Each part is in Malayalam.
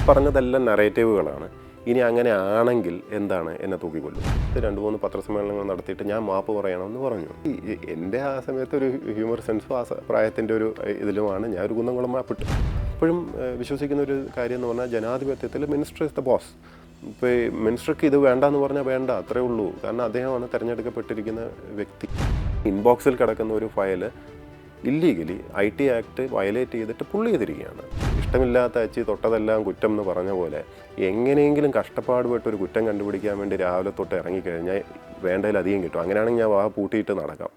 പറഞ്ഞതെല്ലാം നറേറ്റീവുകളാണ്. ഇനി അങ്ങനെ ആണെങ്കിൽ എന്താണ്, എന്നെ തൂക്കിക്കൊല്ലും. 2-3 പത്രസമ്മേളനങ്ങൾ നടത്തിയിട്ട് ഞാൻ മാപ്പ് പറയണമെന്ന് പറഞ്ഞു. എൻ്റെ ആ സമയത്ത് ഒരു ഹ്യൂമർ സെൻസും ആ പ്രായത്തിൻ്റെ ഒരു ഇതിലുമാണ് ഞാൻ ഒരു കുന്നംകുളം മാപ്പിട്ട്. ഇപ്പോഴും വിശ്വസിക്കുന്ന ഒരു കാര്യം എന്ന് പറഞ്ഞാൽ ജനാധിപത്യത്തിൽ മിനിസ്റ്റർ ഇസ് ദ ബോസ്. ഇപ്പോൾ ഈ മിനിസ്റ്റർക്ക് ഇത് വേണ്ടെന്ന് പറഞ്ഞാൽ വേണ്ട, അത്രേ ഉള്ളൂ. കാരണം അദ്ദേഹമാണ് തിരഞ്ഞെടുക്കപ്പെട്ടിരിക്കുന്ന വ്യക്തി. ഇൻബോക്സിൽ കിടക്കുന്ന ഒരു file illegally IT act violate ചെയ്തിട്ട് പുള്ളി ചെയ്തിരിക്കുകയാണ്. ഇഷ്ടമില്ലാത്ത അച്ചി തൊട്ടതെല്ലാം കുറ്റം എന്ന് പറഞ്ഞ പോലെ എങ്ങനെയെങ്കിലും കഷ്ടപ്പാടുപെട്ട് ഒരു കുറ്റം കണ്ടുപിടിക്കാൻ വേണ്ടി രാവിലെ തൊട്ട് ഇറങ്ങിക്കഴിഞ്ഞാൽ വേണ്ടതിലധികം കിട്ടും. അങ്ങനെയാണെങ്കിൽ ഞാൻ വാ പൂട്ടിയിട്ട് നടക്കാം.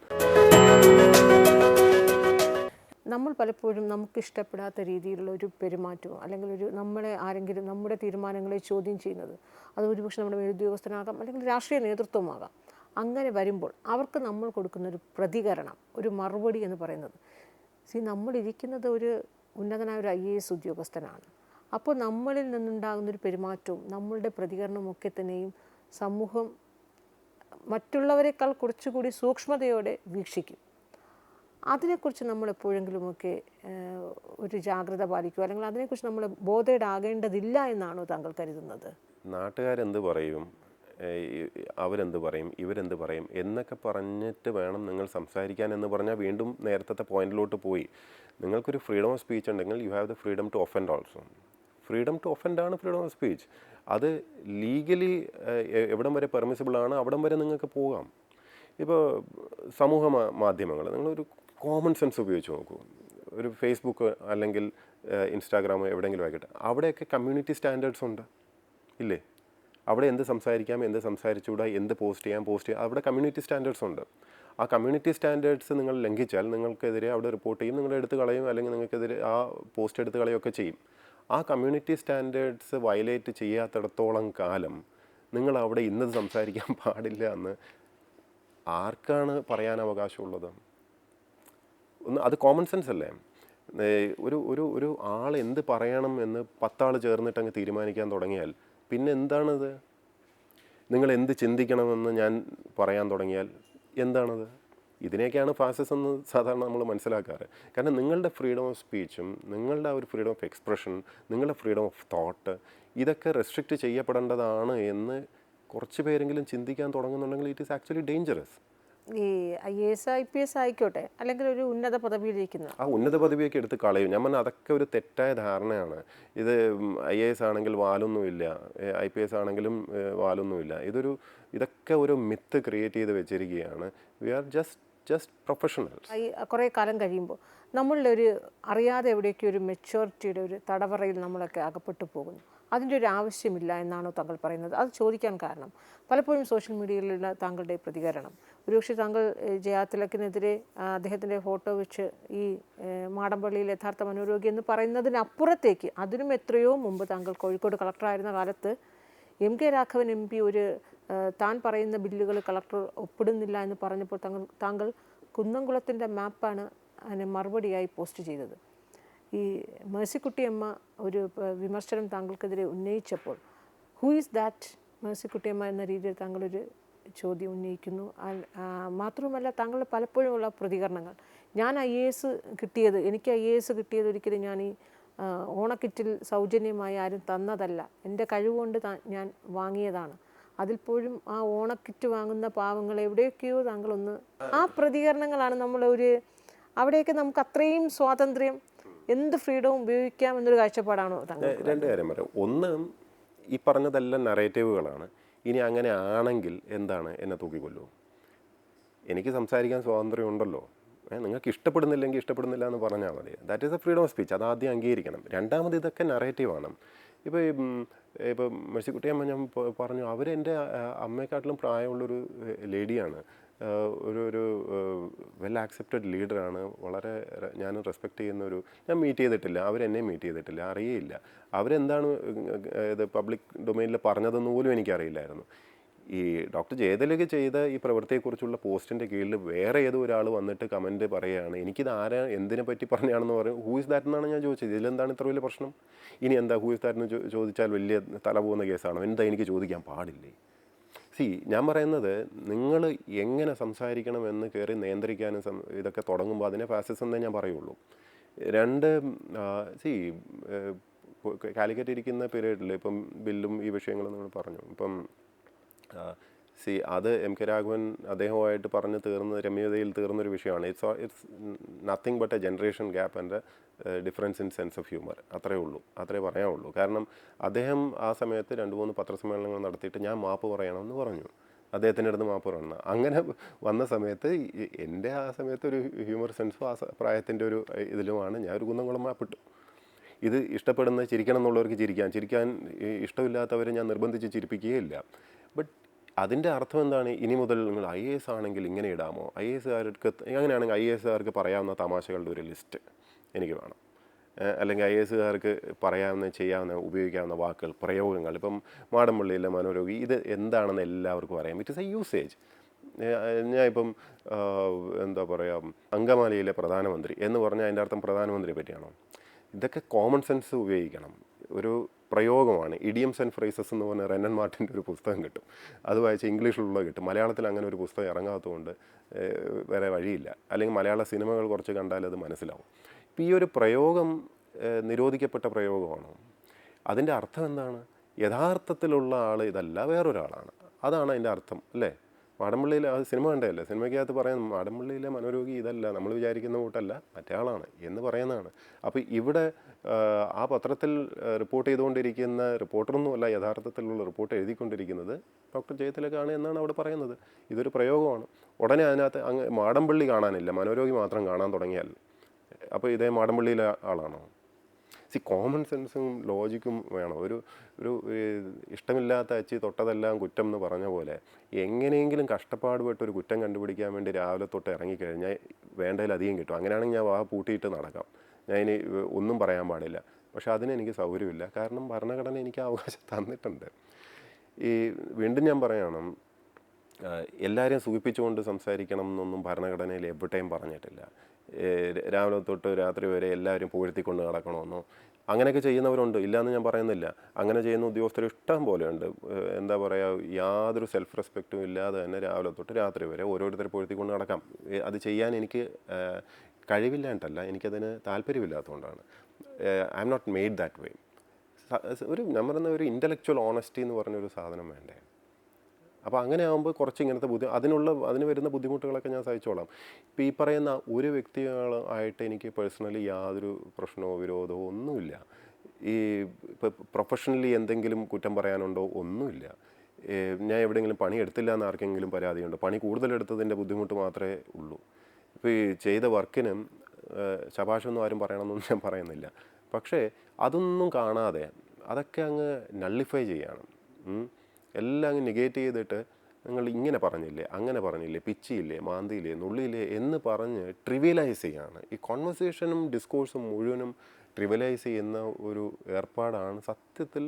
നമ്മൾ പലപ്പോഴും നമുക്കിഷ്ടപ്പെടാത്ത രീതിയിലുള്ള ഒരു പെരുമാറ്റമോ അല്ലെങ്കിൽ നമ്മളെ ആരെങ്കിലും നമ്മുടെ തീരുമാനങ്ങളെ ചോദ്യം ചെയ്യുന്നത്, അത് ഒരുപക്ഷെ നമ്മുടെ മേലുദ്യോഗസ്ഥനാകാം അല്ലെങ്കിൽ രാഷ്ട്രീയ നേതൃത്വമാകാം. അങ്ങനെ വരുമ്പോൾ അവർക്ക് നമ്മൾ കൊടുക്കുന്നൊരു പ്രതികരണം, ഒരു മറുപടി എന്ന് പറയുന്നത്, നമ്മളിരിക്കുന്നത് ഒരു ഉന്നതനായ ഒരു IAS ഉദ്യോഗസ്ഥനാണ്. അപ്പോൾ നമ്മളിൽ നിന്നുണ്ടാകുന്നൊരു പെരുമാറ്റവും നമ്മളുടെ പ്രതികരണവും ഒക്കെ തന്നെയും സമൂഹം മറ്റുള്ളവരെക്കാൾ കുറച്ചുകൂടി സൂക്ഷ്മതയോടെ വീക്ഷിക്കും. അതിനെക്കുറിച്ച് നമ്മൾ എപ്പോഴെങ്കിലുമൊക്കെ ഒരു ജാഗ്രത പാലിക്കുക, അല്ലെങ്കിൽ അതിനെക്കുറിച്ച് നമ്മൾ ബോധേഡാകേണ്ടതില്ല എന്നാണോ താങ്കൾ കരുതുന്നത്? നാട്ടുകാരെന്ത് പറയും, അവരെന്ത് പറയും, ഇവരെന്ത് പറയും എന്നൊക്കെ പറഞ്ഞിട്ട് വേണം നിങ്ങൾ സംസാരിക്കാൻ എന്ന് പറഞ്ഞാൽ വീണ്ടും നേരത്തെ പോയിന്റിലോട്ട് പോയി. നിങ്ങൾക്കൊരു ഫ്രീഡം ഓഫ് സ്പീച്ച് ഉണ്ടെങ്കിൽ you have the freedom to offend also. Freedom to offend ആണ് ഫ്രീഡം ഓഫ് സ്പീച്ച്. അത് ലീഗലി എവിടം വരെ പെർമിസിബിൾ ആണ് അവിടം വരെ നിങ്ങൾക്ക് പോകാം. ഇപ്പോൾ സമൂഹ മാധ്യമങ്ങൾ നിങ്ങളൊരു കോമൺ സെൻസ് ഉപയോഗിച്ച് നോക്കൂ. ഒരു ഫേസ്ബുക്ക് അല്ലെങ്കിൽ ഇൻസ്റ്റാഗ്രാം എവിടെയെങ്കിലും ആയിക്കോട്ടെ, അവിടെയൊക്കെ കമ്മ്യൂണിറ്റി സ്റ്റാൻഡേർഡ്സ് ഉണ്ട് ഇല്ലേ? അവിടെ എന്ത് സംസാരിക്കാം, എന്ത് സംസാരിച്ചുകൂടാ, എന്ത് പോസ്റ്റ് ചെയ്യാം, അവിടെ കമ്മ്യൂണിറ്റി സ്റ്റാൻഡേർഡ്സ് ഉണ്ട്. ആ കമ്മ്യൂണിറ്റി സ്റ്റാൻഡേർഡ്സ് നിങ്ങൾ ലംഘിച്ചാൽ നിങ്ങൾക്കെതിരെ അവിടെ റിപ്പോർട്ട് ചെയ്യും, നിങ്ങൾ എടുത്ത് കളയും, അല്ലെങ്കിൽ നിങ്ങൾക്കെതിരെ ആ പോസ്റ്റ് എടുത്ത് കളയുകയൊക്കെ ചെയ്യും. ആ കമ്മ്യൂണിറ്റി സ്റ്റാൻഡേർഡ്സ് വയലേറ്റ് ചെയ്യാത്തിടത്തോളം കാലം നിങ്ങൾ അവിടെ ഇന്നത് സംസാരിക്കാൻ പാടില്ല എന്ന് ആർക്കാണ് പറയാൻ അവകാശമുള്ളത്? അത് കോമൺ സെൻസ് അല്ലേ? ഒരു ആൾ എന്ത് പറയണം എന്ന് 10 ആൾ ചേർന്നിട്ട് അങ്ങ് തീരുമാനിക്കാൻ തുടങ്ങിയാൽ പിന്നെ എന്താണത്? നിങ്ങൾ എന്ത് ചിന്തിക്കണമെന്ന് ഞാൻ പറയാൻ തുടങ്ങിയാൽ എന്താണത്? ഇതിനെയൊക്കെയാണ് ഫാസിസം എന്ന് സാധാരണ നമ്മൾ മനസ്സിലാക്കാറ്. കാരണം നിങ്ങളുടെ ഫ്രീഡം ഓഫ് സ്പീച്ചും നിങ്ങളുടെ ആ ഒരു ഫ്രീഡം ഓഫ് എക്സ്പ്രഷൻ, നിങ്ങളുടെ ഫ്രീഡം ഓഫ് തോട്ട്, ഇതൊക്കെ റെസ്ട്രിക്റ്റ് ചെയ്യപ്പെടേണ്ടതാണ് എന്ന് കുറച്ച് പേരെങ്കിലും ചിന്തിക്കാൻ തുടങ്ങുന്നുണ്ടെങ്കിൽ ഇറ്റ് ഈസ് ആക്ച്വലി ഡേഞ്ചറസ്. ഈ IAS IPS ആയിക്കോട്ടെ, അല്ലെങ്കിൽ ഒരു ഉന്നത പദവിയിലിരിക്കുന്ന ആ ഉന്നത പദവിയൊക്കെ എടുത്ത് കളയും. ഞാൻ പറഞ്ഞാൽ അതൊക്കെ ഒരു തെറ്റായ ധാരണയാണ്. ഇത് IAS ആണെങ്കിൽ വാലൊന്നുമില്ല, IPS ആണെങ്കിലും വാലൊന്നുമില്ല. ഇതൊക്കെ ഒരു മിത്ത് ക്രിയേറ്റ് ചെയ്ത് വെച്ചിരിക്കുകയാണ്. We are just professionals. കുറേ കാലം കഴിയുമ്പോൾ നമ്മളുടെ ഒരു അറിയാതെ എവിടെയൊക്കെ ഒരു മെച്യൂരിറ്റിയുടെ ഒരു തടവറയിൽ നമ്മളൊക്കെ അകപ്പെട്ടു പോകുന്നു. അതിൻ്റെ ഒരു ആവശ്യമില്ല എന്നാണോ താങ്കൾ പറയുന്നത്? അത് ചോദിക്കാൻ കാരണം പലപ്പോഴും സോഷ്യൽ മീഡിയയിലുള്ള താങ്കളുടെ പ്രതികരണം, ഒരുപക്ഷെ താങ്കൾ ജയാതിലക്കിനെതിരെ അദ്ദേഹത്തിൻ്റെ ഫോട്ടോ വെച്ച് ഈ മാടമ്പള്ളിയിൽ യഥാർത്ഥ മനോരോഗി എന്ന് പറയുന്നതിനപ്പുറത്തേക്ക് അതിനും എത്രയോ മുമ്പ് താങ്കൾ കോഴിക്കോട് കളക്ടറായിരുന്ന കാലത്ത് MK രാഘവൻ MP ഒരു താൻ പറയുന്ന ബില്ലുകൾ കളക്ടർ ഒപ്പിടുന്നില്ല എന്ന് പറഞ്ഞപ്പോൾ താങ്കൾ കുന്നംകുളത്തിൻ്റെ മാപ്പാണ് അതിന് മറുപടിയായി പോസ്റ്റ് ചെയ്തത്. ഈ മേഴ്സിക്കുട്ടിയമ്മ ഒരു വിമർശനം താങ്കൾക്കെതിരെ ഉന്നയിച്ചപ്പോൾ ഹൂ ഈസ് ദാറ്റ് മേഴ്സിക്കുട്ടിയമ്മ എന്ന രീതിയിൽ താങ്കളൊരു ചോദ്യം ഉന്നയിക്കുന്നു. മാത്രവുമല്ല താങ്കളുടെ പലപ്പോഴുമുള്ള പ്രതികരണങ്ങൾ, എനിക്ക് IAS കിട്ടിയത് ഒരിക്കലും ഞാൻ ഈ ഓണക്കിറ്റിൽ സൗജന്യമായി ആരും തന്നതല്ല, എൻ്റെ കഴിവുകൊണ്ട് ഞാൻ വാങ്ങിയതാണ്. അതിൽപ്പോഴും ആ ഓണക്കിറ്റ് വാങ്ങുന്ന പാവങ്ങൾ എവിടെയൊക്കെയോ താങ്കളൊന്ന് ആ പ്രതികരണങ്ങളാണ് അവിടെയൊക്കെ നമുക്ക് അത്രയും സ്വാതന്ത്ര്യം, എന്ത് ഫ്രീഡവും ഉപയോഗിക്കാം എന്നൊരു കാഴ്ചപ്പാടാണോ താങ്കൾ? 2 കാര്യം പറയാം. ഒന്ന്, ഈ പറഞ്ഞതെല്ലാം നറേറ്റീവുകളാണ്. ഇനി അങ്ങനെ ആണെങ്കിൽ എന്താണ്, എന്നെ തൂക്കിക്കൊല്ലുമോ? എനിക്ക് സംസാരിക്കാൻ സ്വാതന്ത്ര്യം ഉണ്ടല്ലോ. നിങ്ങൾക്ക് ഇഷ്ടപ്പെടുന്നില്ലെങ്കിൽ ഇഷ്ടപ്പെടുന്നില്ല എന്ന് പറഞ്ഞാൽ മതി. That is A freedom of speech. അത് ആദ്യം അംഗീകരിക്കണം. രണ്ടാമത്, ഇതൊക്കെ നറേറ്റീവാണ്. ഇപ്പോൾ മേഴ്സിക്കുട്ടിയമ്മ ഞാൻ പറഞ്ഞു, അവരെൻ്റെ അമ്മയെക്കാട്ടിലും പ്രായമുള്ളൊരു ലേഡിയാണ്. ഒരു വെൽ ആക്സെപ്റ്റഡ് ലീഡറാണ്. വളരെ ഞാൻ റെസ്പെക്റ്റ് ചെയ്യുന്ന ഞാൻ മീറ്റ് ചെയ്തിട്ടില്ല, അവരെന്നെ മീറ്റ് ചെയ്തിട്ടില്ല, അറിയില്ല അവരെന്താണ് ഇത് പബ്ലിക് ഡൊമൈനിൽ പറഞ്ഞതെന്ന് പോലും എനിക്കറിയില്ലായിരുന്നു. ഈ ഡോക്ടർ ജയതിലക ചെയ്ത ഈ പ്രവൃത്തിയെക്കുറിച്ചുള്ള പോസ്റ്റിൻ്റെ കീഴിൽ വേറെ ഏതോ ഒരാൾ വന്നിട്ട് കമൻറ്റ് പറയുകയാണ്, എനിക്കിത് എന്തിനെ പറ്റി പറഞ്ഞാണെന്ന് പറയും. ഹൂ ഇസ് ദാറ്റ് എന്നാണ് ഞാൻ ചോദിച്ചത്. ഇതിലെന്താണ് ഇത്ര വലിയ പ്രശ്നം? ഇനി എന്താ ഹൂ ഇസ് ദാറ്റ് എന്ന് ചോദിച്ചാൽ വലിയ തല പോകുന്ന കേസാണോ? എന്താ എനിക്ക് ചോദിക്കാൻ പാടില്ലേ? ഞാൻ പറയുന്നത്, നിങ്ങൾ എങ്ങനെ സംസാരിക്കണമെന്ന് കയറി നിയന്ത്രിക്കാനും ഇതൊക്കെ തുടങ്ങുമ്പോൾ അതിനെ ഫാസിസം എന്നേ ഞാൻ പറയുള്ളൂ. 2, കാലിക്കറ്റ് ഇരിക്കുന്ന പീരീഡിൽ ഇപ്പം ബില്ലും ഈ വിഷയങ്ങളും നിങ്ങൾ പറഞ്ഞു. ഇപ്പം അത് എം കെ രാഘവൻ അദ്ദേഹവുമായിട്ട് പറഞ്ഞ് രമ്യതയിൽ തീർന്നൊരു വിഷയമാണ്. It's nothing but A generation gap and difference in sense of humour. അത്രേ ഉള്ളൂ, അത്രേ പറയാനുള്ളൂ. കാരണം അദ്ദേഹം ആ സമയത്ത് 2-3 പത്രസമ്മേളനങ്ങൾ നടത്തിയിട്ട് ഞാൻ മാപ്പ് പറയണമെന്ന് പറഞ്ഞു. അദ്ദേഹത്തിൻ്റെ അടുത്ത് മാപ്പ് പറയണം. അങ്ങനെ വന്ന സമയത്ത് എൻ്റെ ആ സമയത്ത് ഒരു ഹ്യൂമർ സെൻസും ആ പ്രായത്തിൻ്റെ ഒരു ഇതിലുമാണ് ഞാൻ ഒരു കുന്നംകുളം മാപ്പിട്ടു. ഇത് ഇഷ്ടപ്പെടുന്ന ചിരിക്കണം എന്നുള്ളവർക്ക് ചിരിക്കാൻ ഇഷ്ടമില്ലാത്തവരെ ഞാൻ നിർബന്ധിച്ച് ചിരിപ്പിക്കുകയില്ല. ബട്ട് അതിൻ്റെ അർത്ഥം എന്താണ്? ഇനി മുതൽ നിങ്ങൾ IAS ആണെങ്കിൽ ഇങ്ങനെ ഇടാമോ, IASകാർക്ക് അങ്ങനെയാണെങ്കിൽ IASകാർക്ക് പറയാവുന്ന തമാശകളുടെ ഒരു ലിസ്റ്റ് എനിക്ക് വേണം. അല്ലെങ്കിൽ IASകാർക്ക് പറയാവുന്ന, ചെയ്യാവുന്ന, ഉപയോഗിക്കാവുന്ന വാക്കുകൾ, പ്രയോഗങ്ങൾ. ഇപ്പം മാടമ്പള്ളിയിലെ മനോരോഗി ഇത് എന്താണെന്ന് എല്ലാവർക്കും അറിയാം. It is A usage. ഞാൻ ഇപ്പം എന്താ പറയുക, അങ്കമാലിയിലെ പ്രധാനമന്ത്രി എന്ന് പറഞ്ഞാൽ അതിൻ്റെ അർത്ഥം പ്രധാനമന്ത്രിയെ പറ്റിയാണോ? ഇതൊക്കെ കോമൺ സെൻസ് ഉപയോഗിക്കണം. ഒരു പ്രയോഗമാണ്. ഇഡിയംസ് ആൻഡ് ഫ്രേസസ് എന്ന് പറഞ്ഞ റെനൻ മാർട്ടിൻ്റെ ഒരു പുസ്തകം കിട്ടും. അത് വായിച്ച് ഇംഗ്ലീഷിലുള്ള കിട്ടും. മലയാളത്തിൽ അങ്ങനെ ഒരു പുസ്തകം ഇറങ്ങാത്തതുകൊണ്ട് വേറെ വഴിയില്ല. അല്ലെങ്കിൽ മലയാള സിനിമകൾ കുറച്ച് കണ്ടാൽ അത് മനസ്സിലാവും. ഇപ്പം ഈ ഒരു പ്രയോഗം നിരോധിക്കപ്പെട്ട പ്രയോഗമാണോ? അതിൻ്റെ അർത്ഥം എന്താണ്? യഥാർത്ഥത്തിലുള്ള ആൾ ഇതല്ല, വേറൊരാളാണ്. അതാണ് അതിൻ്റെ അർത്ഥം, അല്ലേ? മാടമ്പള്ളിയിൽ അത് സിനിമ കണ്ടതല്ലേ, സിനിമയ്ക്കകത്ത് പറയാൻ മാടമ്പള്ളിയിലെ മനോരോഗി ഇതല്ല, നമ്മൾ വിചാരിക്കുന്ന കൂട്ടല്ല, മറ്റേ ആളാണ് എന്ന് പറയുന്നതാണ്. അപ്പോൾ ഇവിടെ ആ പത്രത്തിൽ റിപ്പോർട്ട് ചെയ്തുകൊണ്ടിരിക്കുന്ന റിപ്പോർട്ടറൊന്നുമല്ല യഥാർത്ഥത്തിലുള്ള റിപ്പോർട്ട് എഴുതിക്കൊണ്ടിരിക്കുന്നത് ഡോക്ടർ ജയതിലകാണ് എന്നാണ് അവിടെ പറയുന്നത്. ഇതൊരു പ്രയോഗമാണ്. ഉടനെ അതിനകത്ത് മാടമ്പള്ളി കാണാനില്ല, മനോരോഗി മാത്രം കാണാൻ തുടങ്ങിയാൽ അപ്പോൾ ഇതേ മാടമ്പള്ളിയിലെ ആളാണോ? കോമൺ സെൻസും ലോജിക്കും വേണം. ഒരു ഇഷ്ടമില്ലാത്ത അച്ചി തൊട്ടതെല്ലാം കുറ്റം എന്ന് പറഞ്ഞ പോലെ എങ്ങനെയെങ്കിലും കഷ്ടപ്പാടുപെട്ട് ഒരു കുറ്റം കണ്ടുപിടിക്കാൻ വേണ്ടി രാവിലെ തൊട്ട് ഇറങ്ങിക്കഴിഞ്ഞാൽ വേണ്ടതിലധികം കിട്ടും. അങ്ങനെയാണെങ്കിൽ ഞാൻ വാ പൂട്ടിയിട്ട് നടക്കാം, ഞാൻ ഇനി ഒന്നും പറയാൻ പാടില്ല. പക്ഷെ അതിനെനിക്ക് സൗകര്യമില്ല. കാരണം ഭരണഘടന എനിക്ക് അവകാശം തന്നിട്ടുണ്ട്. വീണ്ടും ഞാൻ പറയണം, എല്ലാവരെയും സൂചിപ്പിച്ചുകൊണ്ട് സംസാരിക്കണം എന്നൊന്നും ഭരണഘടനയിൽ എവിടെയും പറഞ്ഞിട്ടില്ല. രാവിലെ തൊട്ട് രാത്രി വരെ എല്ലാവരും പുകഴ്ത്തിക്കൊണ്ട് നടക്കണമെന്നോ അങ്ങനെയൊക്കെ ചെയ്യുന്നവരുണ്ട്, ഇല്ലയെന്ന് ഞാൻ പറയുന്നില്ല. അങ്ങനെ ചെയ്യുന്ന ഉദ്യോഗസ്ഥർ ഇഷ്ടം പോലെയുണ്ട്. എന്താ പറയുക, യാതൊരു സെൽഫ് റെസ്പെക്റ്റും ഇല്ലാതെ തന്നെ രാവിലെ തൊട്ട് രാത്രി വരെ ഓരോരുത്തരെ പുകഴ്ത്തിക്കൊണ്ട് നടക്കാം. അത് ചെയ്യാൻ എനിക്ക് കഴിവില്ലാണ്ടല്ല, എനിക്കതിന് താല്പര്യമില്ലാത്തതുകൊണ്ടാണ്. I'm not made that way. ഞാൻ പറയുന്ന ഒരു ഇൻ്റലക്ച്വൽ ഓണസ്റ്റി എന്ന് പറഞ്ഞൊരു സാധനം വേണ്ടേ? അപ്പോൾ അങ്ങനെ ആകുമ്പോൾ കുറച്ച് ഇങ്ങനത്തെ അതിന് വരുന്ന ബുദ്ധിമുട്ടുകളൊക്കെ ഞാൻ സഹിച്ചോളാം. ഇപ്പോൾ ഈ പറയുന്ന ഒരു വ്യക്തികളായിട്ട് എനിക്ക് പേഴ്സണലി യാതൊരു പ്രശ്നമോ വിരോധമോ ഒന്നുമില്ല. ഇപ്പോൾ പ്രൊഫഷണലി എന്തെങ്കിലും കുറ്റം പറയാനുണ്ടോ? ഒന്നുമില്ല. ഞാൻ എവിടെയെങ്കിലും പണി എടുത്തില്ല എന്ന് ആർക്കെങ്കിലും പരാതിയുണ്ടോ? പണി കൂടുതലെടുത്തതിൻ്റെ ബുദ്ധിമുട്ട് മാത്രമേ ഉള്ളൂ. ഇപ്പോൾ ഈ ചെയ്ത വർക്കിനും ശബാഷൊന്നും ആരും പറയണമെന്നൊന്നും ഞാൻ പറയുന്നില്ല. പക്ഷേ അതൊന്നും കാണാതെ അതൊക്കെ അങ്ങ് നള്ളിഫൈ ചെയ്യണം. എല്ലാം അങ്ങ് നെഗേറ്റ് ചെയ്തിട്ട് നിങ്ങൾ ഇങ്ങനെ പറഞ്ഞില്ലേ, അങ്ങനെ പറഞ്ഞില്ലേ, പിച്ചിയില്ലേ, മാന്തിയില്ലേ, നുള്ളിയില്ലേ എന്ന് പറഞ്ഞ് ട്രിവിയലൈസ് ചെയ്യാണ്. ഈ കോൺവെർസേഷനും ഡിസ്കോഴ്സും മുഴുവനും ട്രിവിയലൈസ് ചെയ്യുന്ന ഒരു ഏർപ്പാടാണ് സത്യത്തിൽ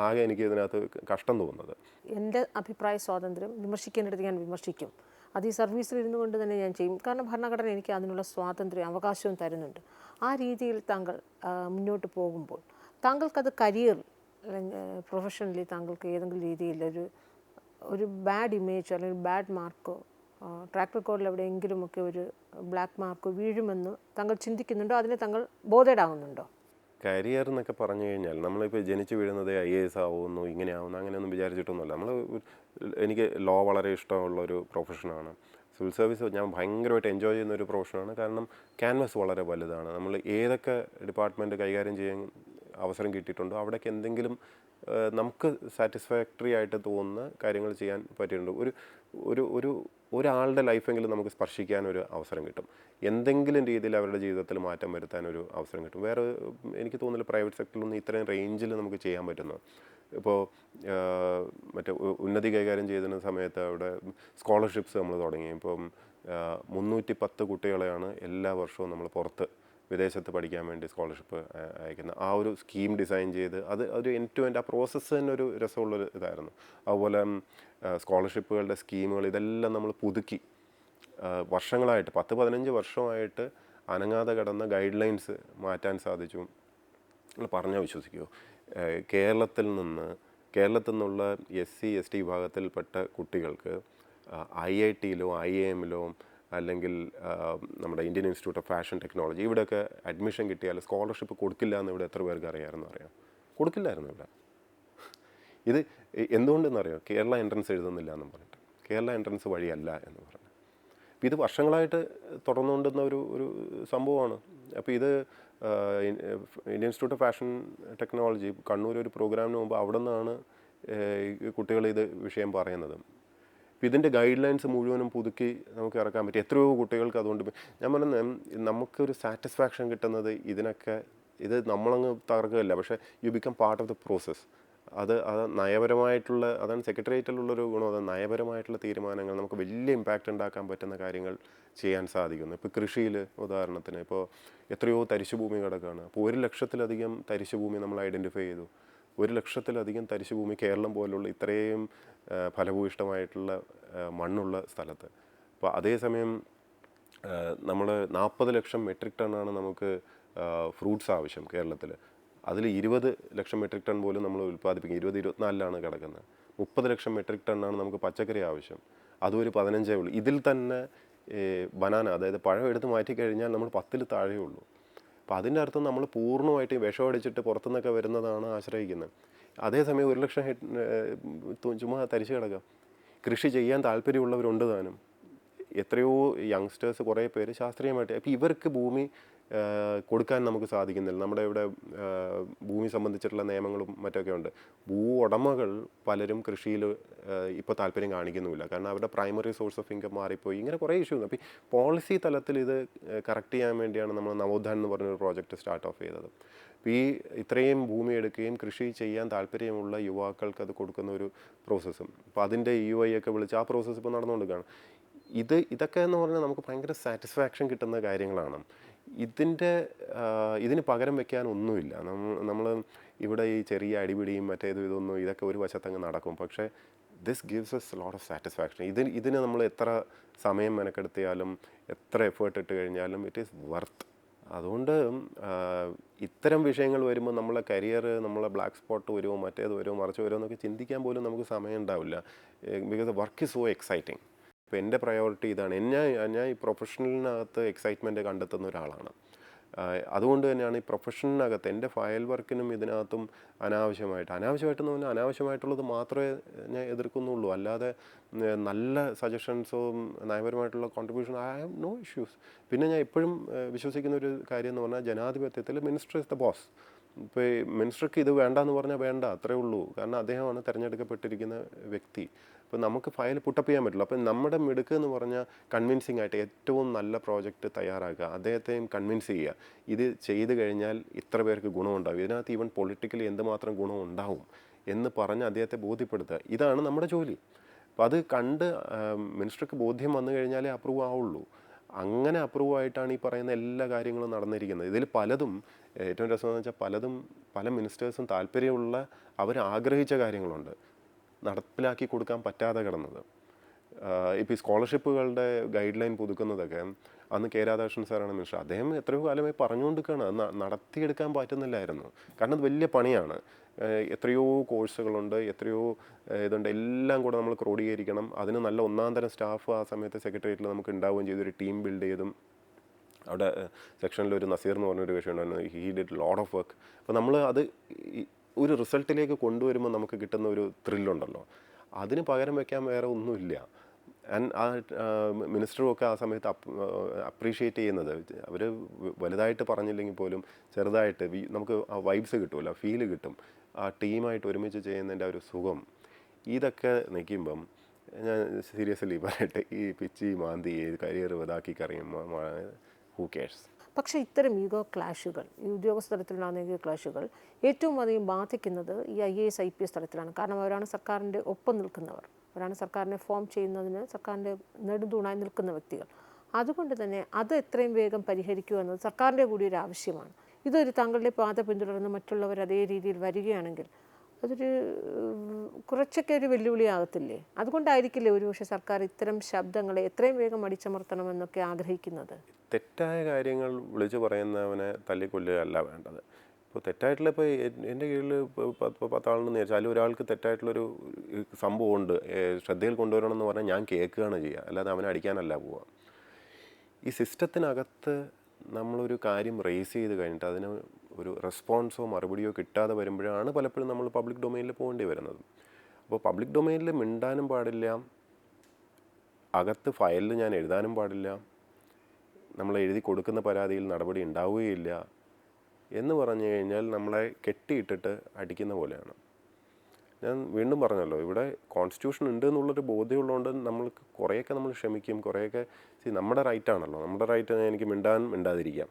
ആകെ എനിക്ക് ഇതിനകത്ത് കഷ്ടം തോന്നുന്നത്. എൻ്റെ അഭിപ്രായ സ്വാതന്ത്ര്യം വിമർശിക്കേണ്ടത് ഞാൻ വിമർശിക്കും. അത് ഈ സർവീസിൽ ഇരുന്നു കൊണ്ട് തന്നെ ഞാൻ ചെയ്യും. കാരണം ഭരണഘടന എനിക്ക് അതിനുള്ള സ്വാതന്ത്ര്യം അവകാശവും തരുന്നുണ്ട്. ആ രീതിയിൽ താങ്കൾ മുന്നോട്ട് പോകുമ്പോൾ താങ്കൾക്കത് കരിയർ അല്ലെങ്കിൽ പ്രൊഫഷണലി താങ്കൾക്ക് ഏതെങ്കിലും രീതിയിൽ ഒരു ബാഡ് ഇമേജ് അല്ലെങ്കിൽ ബാഡ് മാർക്കോ ട്രാക്ക് റെക്കോർഡിൽ എവിടെയെങ്കിലുമൊക്കെ ഒരു ബ്ലാക്ക് മാർക്ക് വീഴുമെന്ന് താങ്കൾ ചിന്തിക്കുന്നുണ്ടോ? അതിനെ താങ്കൾ ബോധേഡാവുന്നുണ്ടോ? കരിയർ എന്നൊക്കെ പറഞ്ഞു കഴിഞ്ഞാൽ നമ്മളിപ്പോൾ ജനിച്ചു വീഴുന്നത് IAS ആവുന്നു, ഇങ്ങനെ ആവുന്നു, അങ്ങനെയൊന്നും വിചാരിച്ചിട്ടൊന്നുമല്ല. എനിക്ക് ലോ വളരെ ഇഷ്ടമുള്ളൊരു പ്രൊഫഷനാണ്. സിവിൽ സർവീസ് ഞാൻ ഭയങ്കരമായിട്ട് എൻജോയ് ചെയ്യുന്ന ഒരു പ്രൊഫഷനാണ്. കാരണം ക്യാൻവാസ് വളരെ വലുതാണ്. നമ്മൾ ഏതൊക്കെ ഡിപ്പാർട്ട്മെൻറ്റ് കൈകാര്യം ചെയ്യാൻ അവസരം കിട്ടിയിട്ടുണ്ടോ അവിടേക്ക് എന്തെങ്കിലും നമുക്ക് സാറ്റിസ്ഫാക്ടറി ആയിട്ട് തോന്നുന്ന കാര്യങ്ങൾ ചെയ്യാൻ പറ്റിയിട്ടുണ്ട്. ഒരാളുടെ ലൈഫെങ്കിലും നമുക്ക് സ്പർശിക്കാനൊരു അവസരം കിട്ടും. എന്തെങ്കിലും രീതിയിൽ അവരുടെ ജീവിതത്തിൽ മാറ്റം വരുത്താനൊരു അവസരം കിട്ടും. വേറെ എനിക്ക് തോന്നുന്നില്ല പ്രൈവറ്റ് സെക്ടറിലൊന്നും ഇത്രയും റേഞ്ചിൽ നമുക്ക് ചെയ്യാൻ പറ്റുന്നത്. ഇപ്പോൾ മറ്റേ ഉന്നതി കൈകാര്യം ചെയ്യുന്ന സമയത്ത് അവിടെ സ്കോളർഷിപ്സ് നമ്മൾ തുടങ്ങി. ഇപ്പം 310 കുട്ടികളെയാണ് എല്ലാ വർഷവും നമ്മൾ പുറത്ത് വിദേശത്ത് പഠിക്കാൻ വേണ്ടി സ്കോളർഷിപ്പ് അയക്കുന്ന ആ ഒരു സ്കീം ഡിസൈൻ ചെയ്ത് അത് ഒരു എൻഡ് ടു എൻഡ് ആ പ്രോസസ്സ് തന്നെ ഒരു രസമുള്ളൊരു ഇതായിരുന്നു. അതുപോലെ സ്കോളർഷിപ്പുകളുടെ സ്കീമുകൾ ഇതെല്ലാം നമ്മൾ പുതുക്കി വർഷങ്ങളായിട്ട് 10-15 വർഷമായിട്ട് അനങ്ങാതെ കിടന്ന ഗൈഡ് ലൈൻസ് മാറ്റാൻ സാധിച്ചു. നിങ്ങൾ പറഞ്ഞാൽ വിശ്വസിക്കുമോ? കേരളത്തിൽ നിന്നുള്ള SC ST വിഭാഗത്തിൽപ്പെട്ട കുട്ടികൾക്ക് IIT-യിലോ IIM-ലോ അല്ലെങ്കിൽ നമ്മുടെ Indian institute of fashion technology, ഇവിടെയൊക്കെ അഡ്മിഷൻ കിട്ടിയാൽ സ്കോളർഷിപ്പ് കൊടുക്കില്ല എന്ന് ഇവിടെ എത്ര പേർക്ക് അറിയാമെന്ന് അറിയാം? കൊടുക്കില്ലായിരുന്നു ഇവിടെ. ഇത് എന്തുകൊണ്ടെന്നറിയോ? കേരള എൻട്രൻസ് എഴുതുന്നില്ല എന്നും പറഞ്ഞിട്ട്, കേരള എൻട്രൻസ് വഴിയല്ല എന്ന് പറഞ്ഞു. അപ്പോൾ ഇത് വർഷങ്ങളായിട്ട് തുടർന്നുകൊണ്ടുന്ന ഒരു സംഭവമാണ്. അപ്പോൾ ഇത് Indian institute of fashion technology Kannur ഒരു പ്രോഗ്രാമിന് മുമ്പ് അവിടെ നിന്നാണ് കുട്ടികൾ ഇത് വിഷയം പറയുന്നത്. അപ്പോൾ ഇതിൻ്റെ ഗൈഡ് ലൈൻസ് മുഴുവനും പുതുക്കി നമുക്ക് ഇറക്കാൻ പറ്റി. എത്രയോ കുട്ടികൾക്ക് അതുകൊണ്ട് ഞാൻ പറഞ്ഞത് നമുക്കൊരു സാറ്റിസ്ഫാക്ഷൻ കിട്ടുന്നത് ഇതിനൊക്കെ, ഇത് നമ്മളങ്ങ് തകർക്കുകയല്ല, പക്ഷേ you become part of the process. അത് നയപരമായിട്ടുള്ള, അതാണ് സെക്രട്ടേറിയറ്റിലുള്ളൊരു ഗുണം. അത് നയപരമായിട്ടുള്ള തീരുമാനങ്ങൾ, നമുക്ക് വലിയ ഇമ്പാക്റ്റ് ഉണ്ടാക്കാൻ പറ്റുന്ന കാര്യങ്ങൾ ചെയ്യാൻ സാധിക്കുന്നു. ഇപ്പോൾ കൃഷിയിൽ ഉദാഹരണത്തിന് ഇപ്പോൾ എത്രയോ തരിശുഭൂമി കിടക്കുകയാണ്. അപ്പോൾ 1,00,000-ലധികം തരിശുഭൂമി നമ്മൾ ഐഡൻറ്റിഫൈ ചെയ്തു. 1,00,000-ലധികം തരിശുഭൂമി കേരളം പോലുള്ള ഇത്രയും ഫലഭൂയിഷ്ടമായിട്ടുള്ള മണ്ണുള്ള സ്ഥലത്ത്. അപ്പോൾ അതേസമയം നമ്മൾ 40 ലക്ഷം മെട്രിക് ടണ്ണാണ് നമുക്ക് ഫ്രൂട്ട്സ് ആവശ്യം കേരളത്തിൽ. അതിൽ 20 ലക്ഷം മെട്രിക് ടൺ പോലും നമ്മൾ ഉൽപ്പാദിപ്പിക്കും. 2024 കിടക്കുന്നത്. 30 ലക്ഷം മെട്രിക് ടണ്ണാണ് നമുക്ക് പച്ചക്കറി ആവശ്യം. അതും ഒരു 15 ഉള്ളൂ. ഇതിൽ തന്നെ ബനാന, അതായത് പഴം എടുത്ത് മാറ്റിക്കഴിഞ്ഞാൽ നമ്മൾ 10-ൽ താഴെ ഉള്ളൂ. അപ്പോൾ അതിൻ്റെ അർത്ഥം നമ്മൾ പൂർണ്ണമായിട്ട് വിഷം അടിച്ചിട്ട് പുറത്തുനിന്നൊക്കെ വരുന്നതാണ് ആശ്രയിക്കുന്നത്. അതേസമയം 1 ലക്ഷം ചുമ്മാ തരിച്ചു കിടക്കാം. കൃഷി ചെയ്യാൻ താല്പര്യമുള്ളവരുണ്ട് താനും. എത്രയോ യങ്സ്റ്റേഴ്സ് കുറേ പേര് ശാസ്ത്രീയമായിട്ട്, അപ്പോൾ ഇവർക്ക് ഭൂമി കൊടുക്കാൻ നമുക്ക് സാധിക്കുന്നില്ല. നമ്മുടെ ഇവിടെ ഭൂമി സംബന്ധിച്ചിട്ടുള്ള നിയമങ്ങളും മറ്റൊക്കെ ഉണ്ട്. ഭൂ ഉടമകൾ പലരും കൃഷിയിൽ ഇപ്പോൾ താല്പര്യം കാണിക്കുന്നുമില്ല. കാരണം അവരുടെ പ്രൈമറി സോഴ്സ് ഓഫ് ഇൻകം മാറിപ്പോയി. ഇങ്ങനെ കുറേ ഇഷ്യൂസ്. അപ്പോൾ ഈ പോളിസി തലത്തിൽ ഇത് കറക്റ്റ് ചെയ്യാൻ വേണ്ടിയാണ് നമ്മൾ നവോത്ഥാൻ എന്ന് പറഞ്ഞൊരു പ്രോജക്റ്റ് സ്റ്റാർട്ട് ഓഫ് ചെയ്തത്. അപ്പോൾ ഈ ഇത്രയും ഭൂമി എടുക്കുകയും കൃഷി ചെയ്യാൻ താല്പര്യമുള്ള യുവാക്കൾക്ക് അത് കൊടുക്കുന്ന ഒരു പ്രോസസ്സും, അപ്പോൾ അതിൻ്റെ EOI ഒക്കെ വിളിച്ച് ആ പ്രോസസ്സ് ഇപ്പോൾ നടന്നുകൊണ്ടിരിക്കുകയാണ്. ഇതൊക്കെ എന്ന് പറഞ്ഞാൽ നമുക്ക് ഭയങ്കര സാറ്റിസ്ഫാക്ഷൻ കിട്ടുന്ന കാര്യങ്ങളാണ്. ഇതിന് പകരം വെക്കാൻ ഒന്നുമില്ല. നമ്മൾ ഇവിടെ ഈ ചെറിയ അടിപിടിയും ഇതൊന്നും ഇതൊക്കെ ഒരു വശത്തങ്ങ് നടക്കും. പക്ഷേ this gives S lot of satisfaction. ഇതിന് നമ്മൾ എത്ര സമയം മെനക്കെടുത്തിയാലും എത്ര എഫേർട്ട് ഇട്ട് കഴിഞ്ഞാലും ഇറ്റ് ഈസ് വർത്ത്. അതുകൊണ്ട് ഇത്തരം വിഷയങ്ങൾ വരുമ്പോൾ നമ്മളെ കരിയർ, നമ്മളെ ബ്ലാക്ക് സ്പോട്ട് വരുമോ, മറ്റേത് വരുമോ, മറിച്ച് വരുമോ എന്നൊക്കെ ചിന്തിക്കാൻ പോലും നമുക്ക് സമയം ഉണ്ടാവില്ല. Because work is so exciting. ഇപ്പോൾ എൻ്റെ പ്രയോറിറ്റി ഇതാണ്. ഞാൻ ഈ പ്രൊഫഷണലിനകത്ത് എക്സൈറ്റ്മെൻറ്റ് കണ്ടെത്തുന്ന ഒരാളാണ്. അതുകൊണ്ട് തന്നെയാണ് ഈ പ്രൊഫഷനകത്ത് എൻ്റെ ഫയൽ വർക്കിനും ഇതിനകത്തും അനാവശ്യമായിട്ടെന്ന് പറഞ്ഞാൽ അനാവശ്യമായിട്ടുള്ളത് മാത്രമേ ഞാൻ എതിർക്കുന്നുള്ളൂ. അല്ലാതെ നല്ല സജഷൻസും നയപരമായിട്ടുള്ള contribution I have no issues. പിന്നെ ഞാൻ എപ്പോഴും വിശ്വസിക്കുന്ന ഒരു കാര്യം എന്ന് പറഞ്ഞാൽ ജനാധിപത്യത്തിൽ മിനിസ്റ്റർ ഇസ് ദ ബോസ്. ഇപ്പോൾ ഈ മിനിസ്റ്റർക്ക് ഇത് വേണ്ടെന്ന് പറഞ്ഞാൽ വേണ്ട, അത്രേ ഉള്ളൂ. കാരണം അദ്ദേഹമാണ് തിരഞ്ഞെടുക്കപ്പെട്ടിരിക്കുന്ന വ്യക്തി. അപ്പോൾ നമുക്ക് ഫയൽ പുട്ടപ്പ് ചെയ്യാൻ പറ്റില്ല. അപ്പോൾ നമ്മുടെ മിടുക്ക് എന്ന് പറഞ്ഞാൽ കൺവിൻസിങ് ആയിട്ട് ഏറ്റവും നല്ല പ്രോജക്റ്റ് തയ്യാറാക്കുക, അദ്ദേഹത്തെയും കൺവിൻസ് ചെയ്യുക. ഇത് ചെയ്ത് കഴിഞ്ഞാൽ ഇത്ര പേർക്ക് ഗുണമുണ്ടാവും, ഇതിനകത്ത് ഈവൻ പൊളിറ്റിക്കലി എന്തുമാത്രം ഗുണമുണ്ടാവും എന്ന് പറഞ്ഞ് അദ്ദേഹത്തെ ബോധ്യപ്പെടുത്തുക. ഇതാണ് നമ്മുടെ ജോലി. അപ്പോൾ അത് കണ്ട് മിനിസ്റ്റർക്ക് ബോധ്യം വന്നു കഴിഞ്ഞാലേ അപ്രൂവ് ആവുള്ളൂ. അങ്ങനെ അപ്രൂവ് ആയിട്ടാണ് ഈ പറയുന്ന എല്ലാ കാര്യങ്ങളും നടന്നിരിക്കുന്നത്. ഇതിൽ പലതും ഏറ്റവും രസമെന്ന് വെച്ചാൽ പല മിനിസ്റ്റേഴ്സും താല്പര്യമുള്ള, അവരാഗ്രഹിച്ച കാര്യങ്ങളുണ്ട്, നടപ്പിലാക്കി കൊടുക്കാൻ പറ്റാതെ കിടന്നത്. ഇപ്പോൾ ഈ സ്കോളർഷിപ്പുകളുടെ ഗൈഡ് ലൈൻ പുതുക്കുന്നതൊക്കെ അന്ന് കെ രാധാകൃഷ്ണൻ സാറാണ് മിനിസ്റ്റർ. അദ്ദേഹം എത്രയോ കാലമായി പറഞ്ഞുകൊണ്ടിരിക്കുകയാണ്, അത് നടത്തിയെടുക്കാൻ പറ്റുന്നില്ലായിരുന്നു. കാരണം അത് വലിയ പണിയാണ്. എത്രയോ കോഴ്സുകളുണ്ട്, എത്രയോ ഇതുണ്ട്, എല്ലാം കൂടെ നമ്മൾ ക്രോഡീകരിക്കണം. അതിന് നല്ല ഒന്നാം തരം സ്റ്റാഫ് ആ സമയത്ത് സെക്രട്ടേറിയറ്റിൽ നമുക്ക് ഉണ്ടാവുകയും ചെയ്തു. ഒരു ടീം ബിൽഡ് ചെയ്തും അവിടെ സെക്ഷനിൽ ഒരു നസീർ എന്ന് പറഞ്ഞൊരു വിഷയം ഉണ്ടായിരുന്നു. He did lot of work. അപ്പോൾ നമ്മൾ അത് ഒരു റിസൾട്ടിലേക്ക് കൊണ്ടുവരുമ്പോൾ നമുക്ക് കിട്ടുന്ന ഒരു ത്രില്ലുണ്ടല്ലോ, അതിന് പകരം വയ്ക്കാൻ വേറെ ഒന്നുമില്ല. ആൻഡ് ആ മിനിസ്റ്ററും ഒക്കെ ആ സമയത്ത് അപ്രീഷിയേറ്റ് ചെയ്യുന്നത്, അവർ വലുതായിട്ട് പറഞ്ഞില്ലെങ്കിൽ പോലും ചെറുതായിട്ട് നമുക്ക് ആ വൈബ്സ് കിട്ടുമല്ലോ, ഫീല് കിട്ടും. ആ ടീമായിട്ട് ഒരുമിച്ച് ചെയ്യുന്നതിൻ്റെ ഒരു സുഖം, ഇതൊക്കെ നിൽക്കുമ്പം ഞാൻ സീരിയസ്ലി പറയട്ടെ, ഈ പിച്ചി മാന്തി കരിയർ ഇതാക്കി കറിയും ഹൂ കെയർസ്. പക്ഷേ ഇത്തരം ഈഗോ ക്ലാഷുകൾ, ഈ ഉദ്യോഗസ്ഥ തലത്തിലുണ്ടാകുന്ന ഈഗോ ക്ലാഷുകൾ ഏറ്റവും അധികം ബാധിക്കുന്നത് ഈ IAS IPS തലത്തിലാണ്. കാരണം അവരാണ് സർക്കാരിൻ്റെ ഒപ്പം നിൽക്കുന്നവർ, അവരാണ് സർക്കാരിനെ ഫോം ചെയ്യുന്നതിന് സർക്കാരിൻ്റെ നെടുന്തൂണായി നിൽക്കുന്ന വ്യക്തികൾ. അതുകൊണ്ട് തന്നെ അത് എത്രയും വേഗം പരിഹരിക്കുക എന്നത് സർക്കാരിൻ്റെ കൂടി ഒരു ആവശ്യമാണ്. ഇതൊരു താങ്കളുടെ പാത പിന്തുടർന്ന് മറ്റുള്ളവർ അതേ രീതിയിൽ വരികയാണെങ്കിൽ അതൊരു കുറച്ചൊക്കെ ഒരു വെല്ലുവിളിയാകത്തില്ലേ? അതുകൊണ്ടായിരിക്കില്ലേ ഒരുപക്ഷെ സർക്കാർ ഇത്തരം ശബ്ദങ്ങളെ എത്രയും വേഗം അടിച്ചമർത്തണമെന്നൊക്കെ ആഗ്രഹിക്കുന്നത്? തെറ്റായ കാര്യങ്ങൾ വിളിച്ചു പറയുന്നവനെ തല്ലിക്കൊല്ലുകയല്ല വേണ്ടത്. ഇപ്പോൾ തെറ്റായിട്ടുള്ള, ഇപ്പോൾ എൻ്റെ കീഴിൽ 10 ആളെന്ന് വെച്ചാൽ ഒരാൾക്ക് തെറ്റായിട്ടുള്ളൊരു സംഭവമുണ്ട്, ശ്രദ്ധയിൽ കൊണ്ടുവരണമെന്ന് പറഞ്ഞാൽ ഞാൻ കേൾക്കുകയാണ് ചെയ്യുക, അല്ലാതെ അവനെ അടിക്കാനല്ല പോവുക. ഈ സിസ്റ്റത്തിനകത്ത് നമ്മളൊരു കാര്യം റേസ് ചെയ്ത് കഴിഞ്ഞിട്ട് അതിന് ഒരു റെസ്പോൺസോ മറുപടിയോ കിട്ടാതെ വരുമ്പോഴാണ് പലപ്പോഴും നമ്മൾ പബ്ലിക് ഡൊമൈനിൽ പോകേണ്ടി വരുന്നത്. അപ്പോൾ പബ്ലിക് ഡൊമൈനിൽ മിണ്ടാനും പാടില്ല, അകത്ത് ഫയലിൽ ഞാൻ എഴുതാനും പാടില്ല, നമ്മൾ എഴുതി കൊടുക്കുന്ന പരാതിയിൽ നടപടി ഉണ്ടാവുകയില്ല എന്ന് പറഞ്ഞു കഴിഞ്ഞാൽ നമ്മളെ കെട്ടിയിട്ടിട്ട് അടിക്കുന്ന പോലെയാണ്. ഞാൻ വീണ്ടും പറഞ്ഞല്ലോ, ഇവിടെ കോൺസ്റ്റിറ്റ്യൂഷൻ ഉണ്ട് എന്നുള്ളൊരു ബോധ്യമുള്ളതുകൊണ്ട് നമ്മൾക്ക് കുറേയൊക്കെ നമ്മൾ ക്ഷമിക്കും, കുറേയൊക്കെ നമ്മുടെ റൈറ്റ് ആണല്ലോ. നമ്മുടെ റൈറ്റ് എനിക്ക് മിണ്ടാതിരിക്കാം,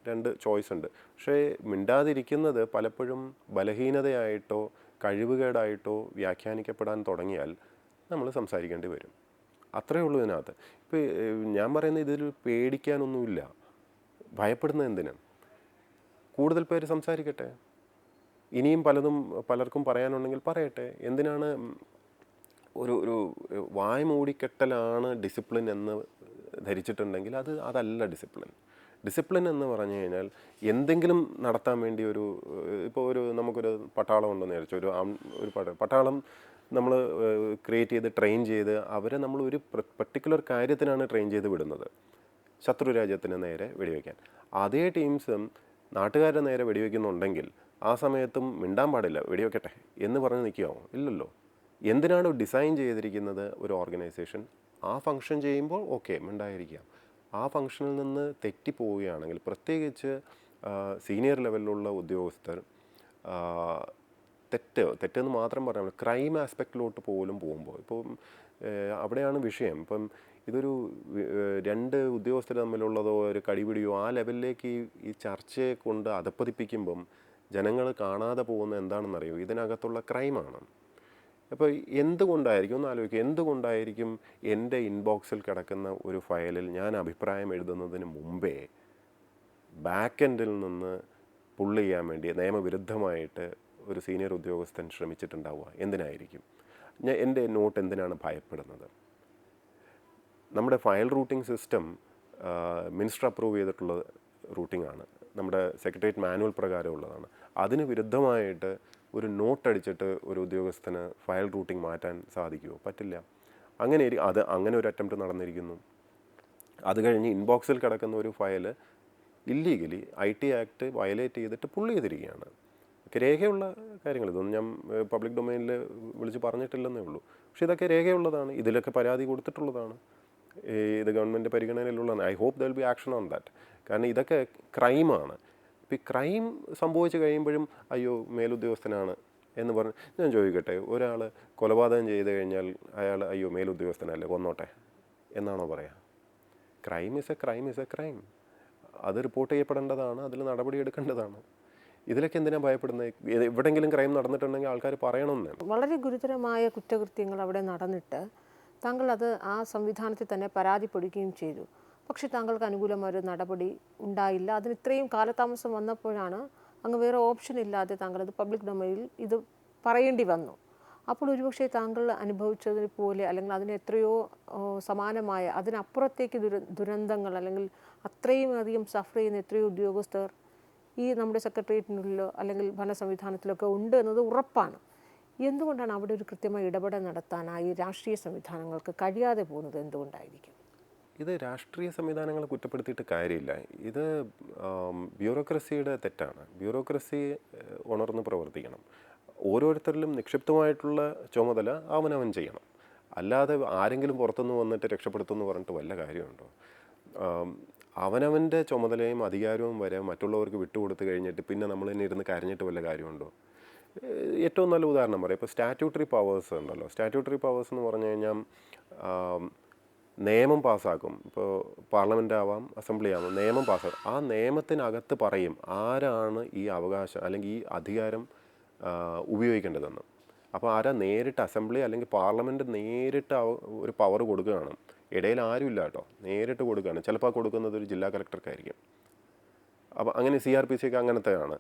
രണ്ട് ചോയ്സ് ഉണ്ട്. പക്ഷേ മിണ്ടാതിരിക്കുന്നത് പലപ്പോഴും ബലഹീനതയായിട്ടോ കഴിവുകേടായിട്ടോ വ്യാഖ്യാനിക്കപ്പെടാൻ തുടങ്ങിയാൽ നമ്മൾ സംസാരിക്കേണ്ടി വരും. അത്രയേ ഉള്ളൂ ഇതിനകത്ത്. ഇപ്പോൾ ഞാൻ പറയുന്നത് ഇതിൽ പേടിക്കാനൊന്നുമില്ല. ഭയപ്പെടുന്നത് എന്തിന്? കൂടുതൽ പേര് സംസാരിക്കട്ടെ, ഇനിയും പലർക്കും പറയാനുണ്ടെങ്കിൽ പറയട്ടെ. എന്തിനാണ് ഒരു വായ മൂടിക്കെട്ടലാണ് ഡിസിപ്ലിൻ എന്ന് ധരിച്ചിട്ടുണ്ടെങ്കിൽ അതല്ല ഡിസിപ്ലിൻ. ഡിസിപ്ലിൻ എന്ന് പറഞ്ഞു കഴിഞ്ഞാൽ എന്തെങ്കിലും നടത്താൻ വേണ്ടി ഇപ്പോൾ നമുക്കൊരു പട്ടാളം ഉണ്ടെന്ന് വിചാരിച്ചു, ഒരു പട്ടാളം നമ്മൾ ക്രിയേറ്റ് ചെയ്ത് ട്രെയിൻ ചെയ്ത് അവരെ നമ്മൾ ഒരു പർട്ടിക്കുലർ കാര്യത്തിനാണ് ട്രെയിൻ ചെയ്ത് വിടുന്നത്, ശത്രു രാജ്യത്തിന് നേരെ വെടിവെക്കാൻ. അതേ ടീംസും നാട്ടുകാരുടെ നേരെ വെടിവെക്കുന്നുണ്ടെങ്കിൽ ആ സമയത്തും മിണ്ടാൻ പാടില്ല, വെടിവെക്കട്ടെ എന്ന് പറഞ്ഞ് നിൽക്കുകയോ? ഇല്ലല്ലോ. എന്തിനാണ് ഡിസൈൻ ചെയ്തിരിക്കുന്നത് ഒരു ഓർഗനൈസേഷൻ? ആ ഫങ്ഷൻ ചെയ്യുമ്പോൾ ഓക്കെ മിണ്ടായിരിക്കാം. ആ ഫങ്ഷനിൽ നിന്ന് തെറ്റിപ്പോവുകയാണെങ്കിൽ, പ്രത്യേകിച്ച് സീനിയർ ലെവലിലുള്ള ഉദ്യോഗസ്ഥർ തെറ്റെന്ന് മാത്രം പറയാം, ക്രൈം ആസ്പെക്റ്റിലോട്ട് പോലും പോകുമ്പോൾ, ഇപ്പം അവിടെയാണ് വിഷയം. ഇപ്പം ഇതൊരു രണ്ട് ഉദ്യോഗസ്ഥർ തമ്മിലുള്ളതോ ഒരു കടിപിടിയോ ആ ലെവലിലേക്ക് ഈ ചർച്ചയെ കൊണ്ട് അധപ്പതിപ്പിക്കുമ്പം ജനങ്ങൾ കാണാതെ പോകുന്ന എന്താണെന്നറിയോ? ഇതിനകത്തുള്ള ക്രൈമാണ്. അപ്പോൾ എന്തുകൊണ്ടായിരിക്കും, ഒന്ന് ആലോചിക്കുക, എന്തുകൊണ്ടായിരിക്കും എൻ്റെ ഇൻബോക്സിൽ കിടക്കുന്ന ഒരു ഫയലിൽ ഞാൻ അഭിപ്രായം എഴുതുന്നതിന് മുമ്പേ ബാക്ക് എൻഡിൽ നിന്ന് പുള്ള് ചെയ്യാൻ വേണ്ടി നിയമവിരുദ്ധമായിട്ട് ഒരു സീനിയർ ഉദ്യോഗസ്ഥൻ ശ്രമിച്ചിട്ടുണ്ടാവുക? എന്തിനായിരിക്കും? എൻ്റെ നോട്ട് എന്തിനാണ് ഭയപ്പെടുന്നത്? നമ്മുടെ file routing system minister approve ചെയ്തിട്ടുള്ള റൂട്ടിംഗ് ആണ്, നമ്മുടെ സെക്രട്ടേറിയറ്റ് മാനുവൽ പ്രകാരമുള്ളതാണ്. അതിന് വിരുദ്ധമായിട്ട് ഒരു നോട്ട് അടിച്ചിട്ട് ഒരു ഉദ്യോഗസ്ഥന് ഫയൽ റൂട്ടിംഗ് മാറ്റാൻ സാധിക്കുമോ? പറ്റില്ല. അങ്ങനെ ഒരു അറ്റംപ്റ്റ് നടന്നിരിക്കുന്നു. അത് കഴിഞ്ഞ് ഇൻബോക്സിൽ കിടക്കുന്ന ഒരു file illegally IT act violate ചെയ്തിട്ട് പുള്ള് ചെയ്തിരിക്കുകയാണ്. രേഖയുള്ള കാര്യങ്ങൾ, ഇതൊന്നും ഞാൻ പബ്ലിക് ഡൊമൈനിൽ വിളിച്ച് പറഞ്ഞിട്ടില്ലെന്നേ ഉള്ളൂ. പക്ഷേ ഇതൊക്കെ രേഖയുള്ളതാണ്, ഇതിലൊക്കെ പരാതി കൊടുത്തിട്ടുള്ളതാണ്, ഇത് ഗവൺമെൻറ് പരിഗണനയിലുള്ളതാണ്. I hope there will be action on that. കാരണം ഇതൊക്കെ ക്രൈമാണ്. ഇപ്പോൾ ഈ ക്രൈം സംഭവിച്ച് കഴിയുമ്പോഴും അയ്യോ മേലുദ്യോഗസ്ഥനാണ് എന്ന് പറഞ്ഞ്, ഞാൻ ചോദിക്കട്ടെ, ഒരാൾ കൊലപാതകം ചെയ്ത് കഴിഞ്ഞാൽ അയാൾ അയ്യോ മേലുദ്യോഗസ്ഥനല്ലേ കൊന്നോട്ടെ എന്നാണോ പറയുക? Crime is A crime. അത് റിപ്പോർട്ട് ചെയ്യപ്പെടേണ്ടതാണ്, അതിൽ നടപടി എടുക്കേണ്ടതാണ്. ഇതിലൊക്കെ എന്തിനാണ് ഭയപ്പെടുന്നത്? എവിടെയെങ്കിലും ക്രൈം നടന്നിട്ടുണ്ടെങ്കിൽ ആൾക്കാർ പറയണമെന്നാണ്. വളരെ ഗുരുതരമായ കുറ്റകൃത്യങ്ങൾ അവിടെ നടന്നിട്ട് താങ്കൾ അത് ആ സംവിധാനത്തിൽ തന്നെ പരാതിപ്പെടുകയും ചെയ്തു. പക്ഷേ താങ്കൾക്ക് അനുകൂലമായൊരു നടപടി ഉണ്ടായില്ല. അതിന് ഇത്രയും കാലതാമസം വന്നപ്പോഴാണ് അങ്ങ് വേറെ ഓപ്ഷൻ ഇല്ലാതെ താങ്കളത് പബ്ലിക് ഡൊമൈനിൽ ഇത് പറയേണ്ടി വന്നു. അപ്പോൾ ഒരുപക്ഷെ താങ്കൾ അനുഭവിച്ചതിന് പോലെ അല്ലെങ്കിൽ അതിന് എത്രയോ സമാനമായ അതിനപ്പുറത്തേക്ക് ദുരന്തങ്ങൾ അല്ലെങ്കിൽ അത്രയും അധികം സഫർ ചെയ്യുന്ന എത്രയോ ഉദ്യോഗസ്ഥർ ഈ നമ്മുടെ സെക്രട്ടേറിയറ്റിനുള്ളിലോ അല്ലെങ്കിൽ ഭരണ സംവിധാനത്തിലൊക്കെ ഉണ്ട് എന്നത് ഉറപ്പാണ്. എന്തുകൊണ്ടാണ് അവിടെ ഒരു കൃത്യമായ ഇടപെടൽ നടത്താനായി രാഷ്ട്രീയ സംവിധാനങ്ങൾക്ക് കഴിയാതെ പോകുന്നത്? എന്തുകൊണ്ടായിരിക്കും? ഇത് രാഷ്ട്രീയ സംവിധാനങ്ങളെ കുറ്റപ്പെടുത്തിയിട്ട് കാര്യമില്ല. ഇത് ബ്യൂറോക്രസിയുടെ തെറ്റാണ്. ബ്യൂറോക്രസി ഉണർന്ന് പ്രവർത്തിക്കണം. ഓരോരുത്തരിലും നിക്ഷിപ്തമായിട്ടുള്ള ചുമതല അവനവൻ ചെയ്യണം. അല്ലാതെ ആരെങ്കിലും പുറത്തുനിന്ന് വന്നിട്ട് രക്ഷപ്പെടുത്തുമെന്ന് പറഞ്ഞിട്ട് വല്ല കാര്യമുണ്ടോ? അവനവൻ്റെ ചുമതലയും അധികാരവും വരെ മറ്റുള്ളവർക്ക് വിട്ടുകൊടുത്തു കഴിഞ്ഞിട്ട് പിന്നെ നമ്മൾ തന്നെ ഇരുന്ന് കരഞ്ഞിട്ട് വല്ല കാര്യമുണ്ടോ? ഏറ്റവും നല്ല ഉദാഹരണം പറയാം, ഇപ്പോൾ സ്റ്റാറ്റ്യൂട്ടറി പവേഴ്സ് ഉണ്ടല്ലോ. സ്റ്റാറ്റ്യൂട്ടറി പവേഴ്സ് എന്ന് പറഞ്ഞു കഴിഞ്ഞാൽ നിയമം പാസ്സാക്കും. ഇപ്പോൾ പാർലമെൻ്റ് ആവാം, അസംബ്ലി ആവാം, നിയമം പാസ്സാക്കും. ആ നിയമത്തിനകത്ത് പറയും ആരാണ് ഈ അവകാശം അല്ലെങ്കിൽ ഈ അധികാരം ഉപയോഗിക്കേണ്ടതെന്ന്. അപ്പോൾ ആരാ നേരിട്ട് അസംബ്ലി അല്ലെങ്കിൽ പാർലമെൻറ്റ് നേരിട്ട് ഒരു പവർ കൊടുക്കുകയാണ്. ഇടയിൽ ആരുമില്ല കേട്ടോ, നേരിട്ട് കൊടുക്കുകയാണ്. ചിലപ്പോൾ കൊടുക്കുന്നത് ഒരു ജില്ലാ കളക്ടർക്കായിരിക്കും. അപ്പോൾ അങ്ങനെ CRPC ഒക്കെ അങ്ങനത്തെയാണ്.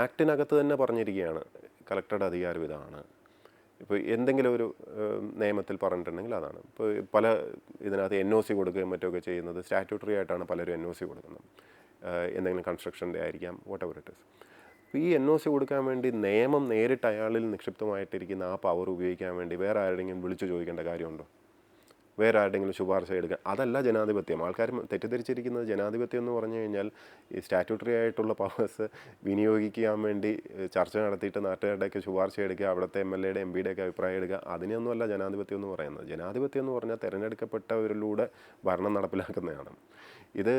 ആക്ടിനകത്ത് തന്നെ പറഞ്ഞിരിക്കുകയാണ് കളക്ടറുടെ അധികാരം ഇതാണ്. ഇപ്പോൾ എന്തെങ്കിലും ഒരു നിയമത്തിൽ പറഞ്ഞിട്ടുണ്ടെങ്കിൽ അതാണ്. ഇപ്പോൾ പല ഇതിനകത്ത് NOC കൊടുക്കുകയും മറ്റൊക്കെ ചെയ്യുന്നത് സ്റ്റാറ്റ്യൂട്ടറി ആയിട്ടാണ് പലരും NOC കൊടുക്കുന്നത്. എന്തെങ്കിലും കൺസ്ട്രക്ഷൻ്റെ ആയിരിക്കാം, വാട്ട് എവർ ഇറ്റ് ഇസ്. അപ്പോൾ ഈ NOC കൊടുക്കാൻ വേണ്ടി നിയമം നേരിട്ട് അയാളിൽ നിക്ഷിപ്തമായിട്ടിരിക്കുന്ന ആ പവർ ഉപയോഗിക്കാൻ വേണ്ടി വേറെ ആരുടെയെങ്കിലും വിളിച്ചു ചോദിക്കേണ്ട കാര്യമുണ്ടോ? വേറെ ആരുടെങ്കിലും ശുപാർശ എടുക്കുക. അതല്ല ജനാധിപത്യം. ആൾക്കാർ തെറ്റിദ്ധരിച്ചിരിക്കുന്നത് ജനാധിപത്യം എന്ന് പറഞ്ഞു കഴിഞ്ഞാൽ ഈ സ്റ്റാറ്റ്യൂട്ടറി ആയിട്ടുള്ള പവേഴ്സ് വിനിയോഗിക്കാൻ വേണ്ടി ചർച്ച നടത്തിയിട്ട് നാട്ടുകാരുടെയൊക്കെ ശുപാർശ എടുക്കുക, അവിടുത്തെ MLA യുടെ MP യുടെ ഒക്കെ അഭിപ്രായം എടുക്കുക. അതിനൊന്നുമല്ല ജനാധിപത്യം എന്ന് പറയുന്നത്. ജനാധിപത്യം എന്ന് പറഞ്ഞാൽ തിരഞ്ഞെടുക്കപ്പെട്ടവരിലൂടെ ഭരണം നടപ്പിലാക്കുന്നതാണ്. ഇത്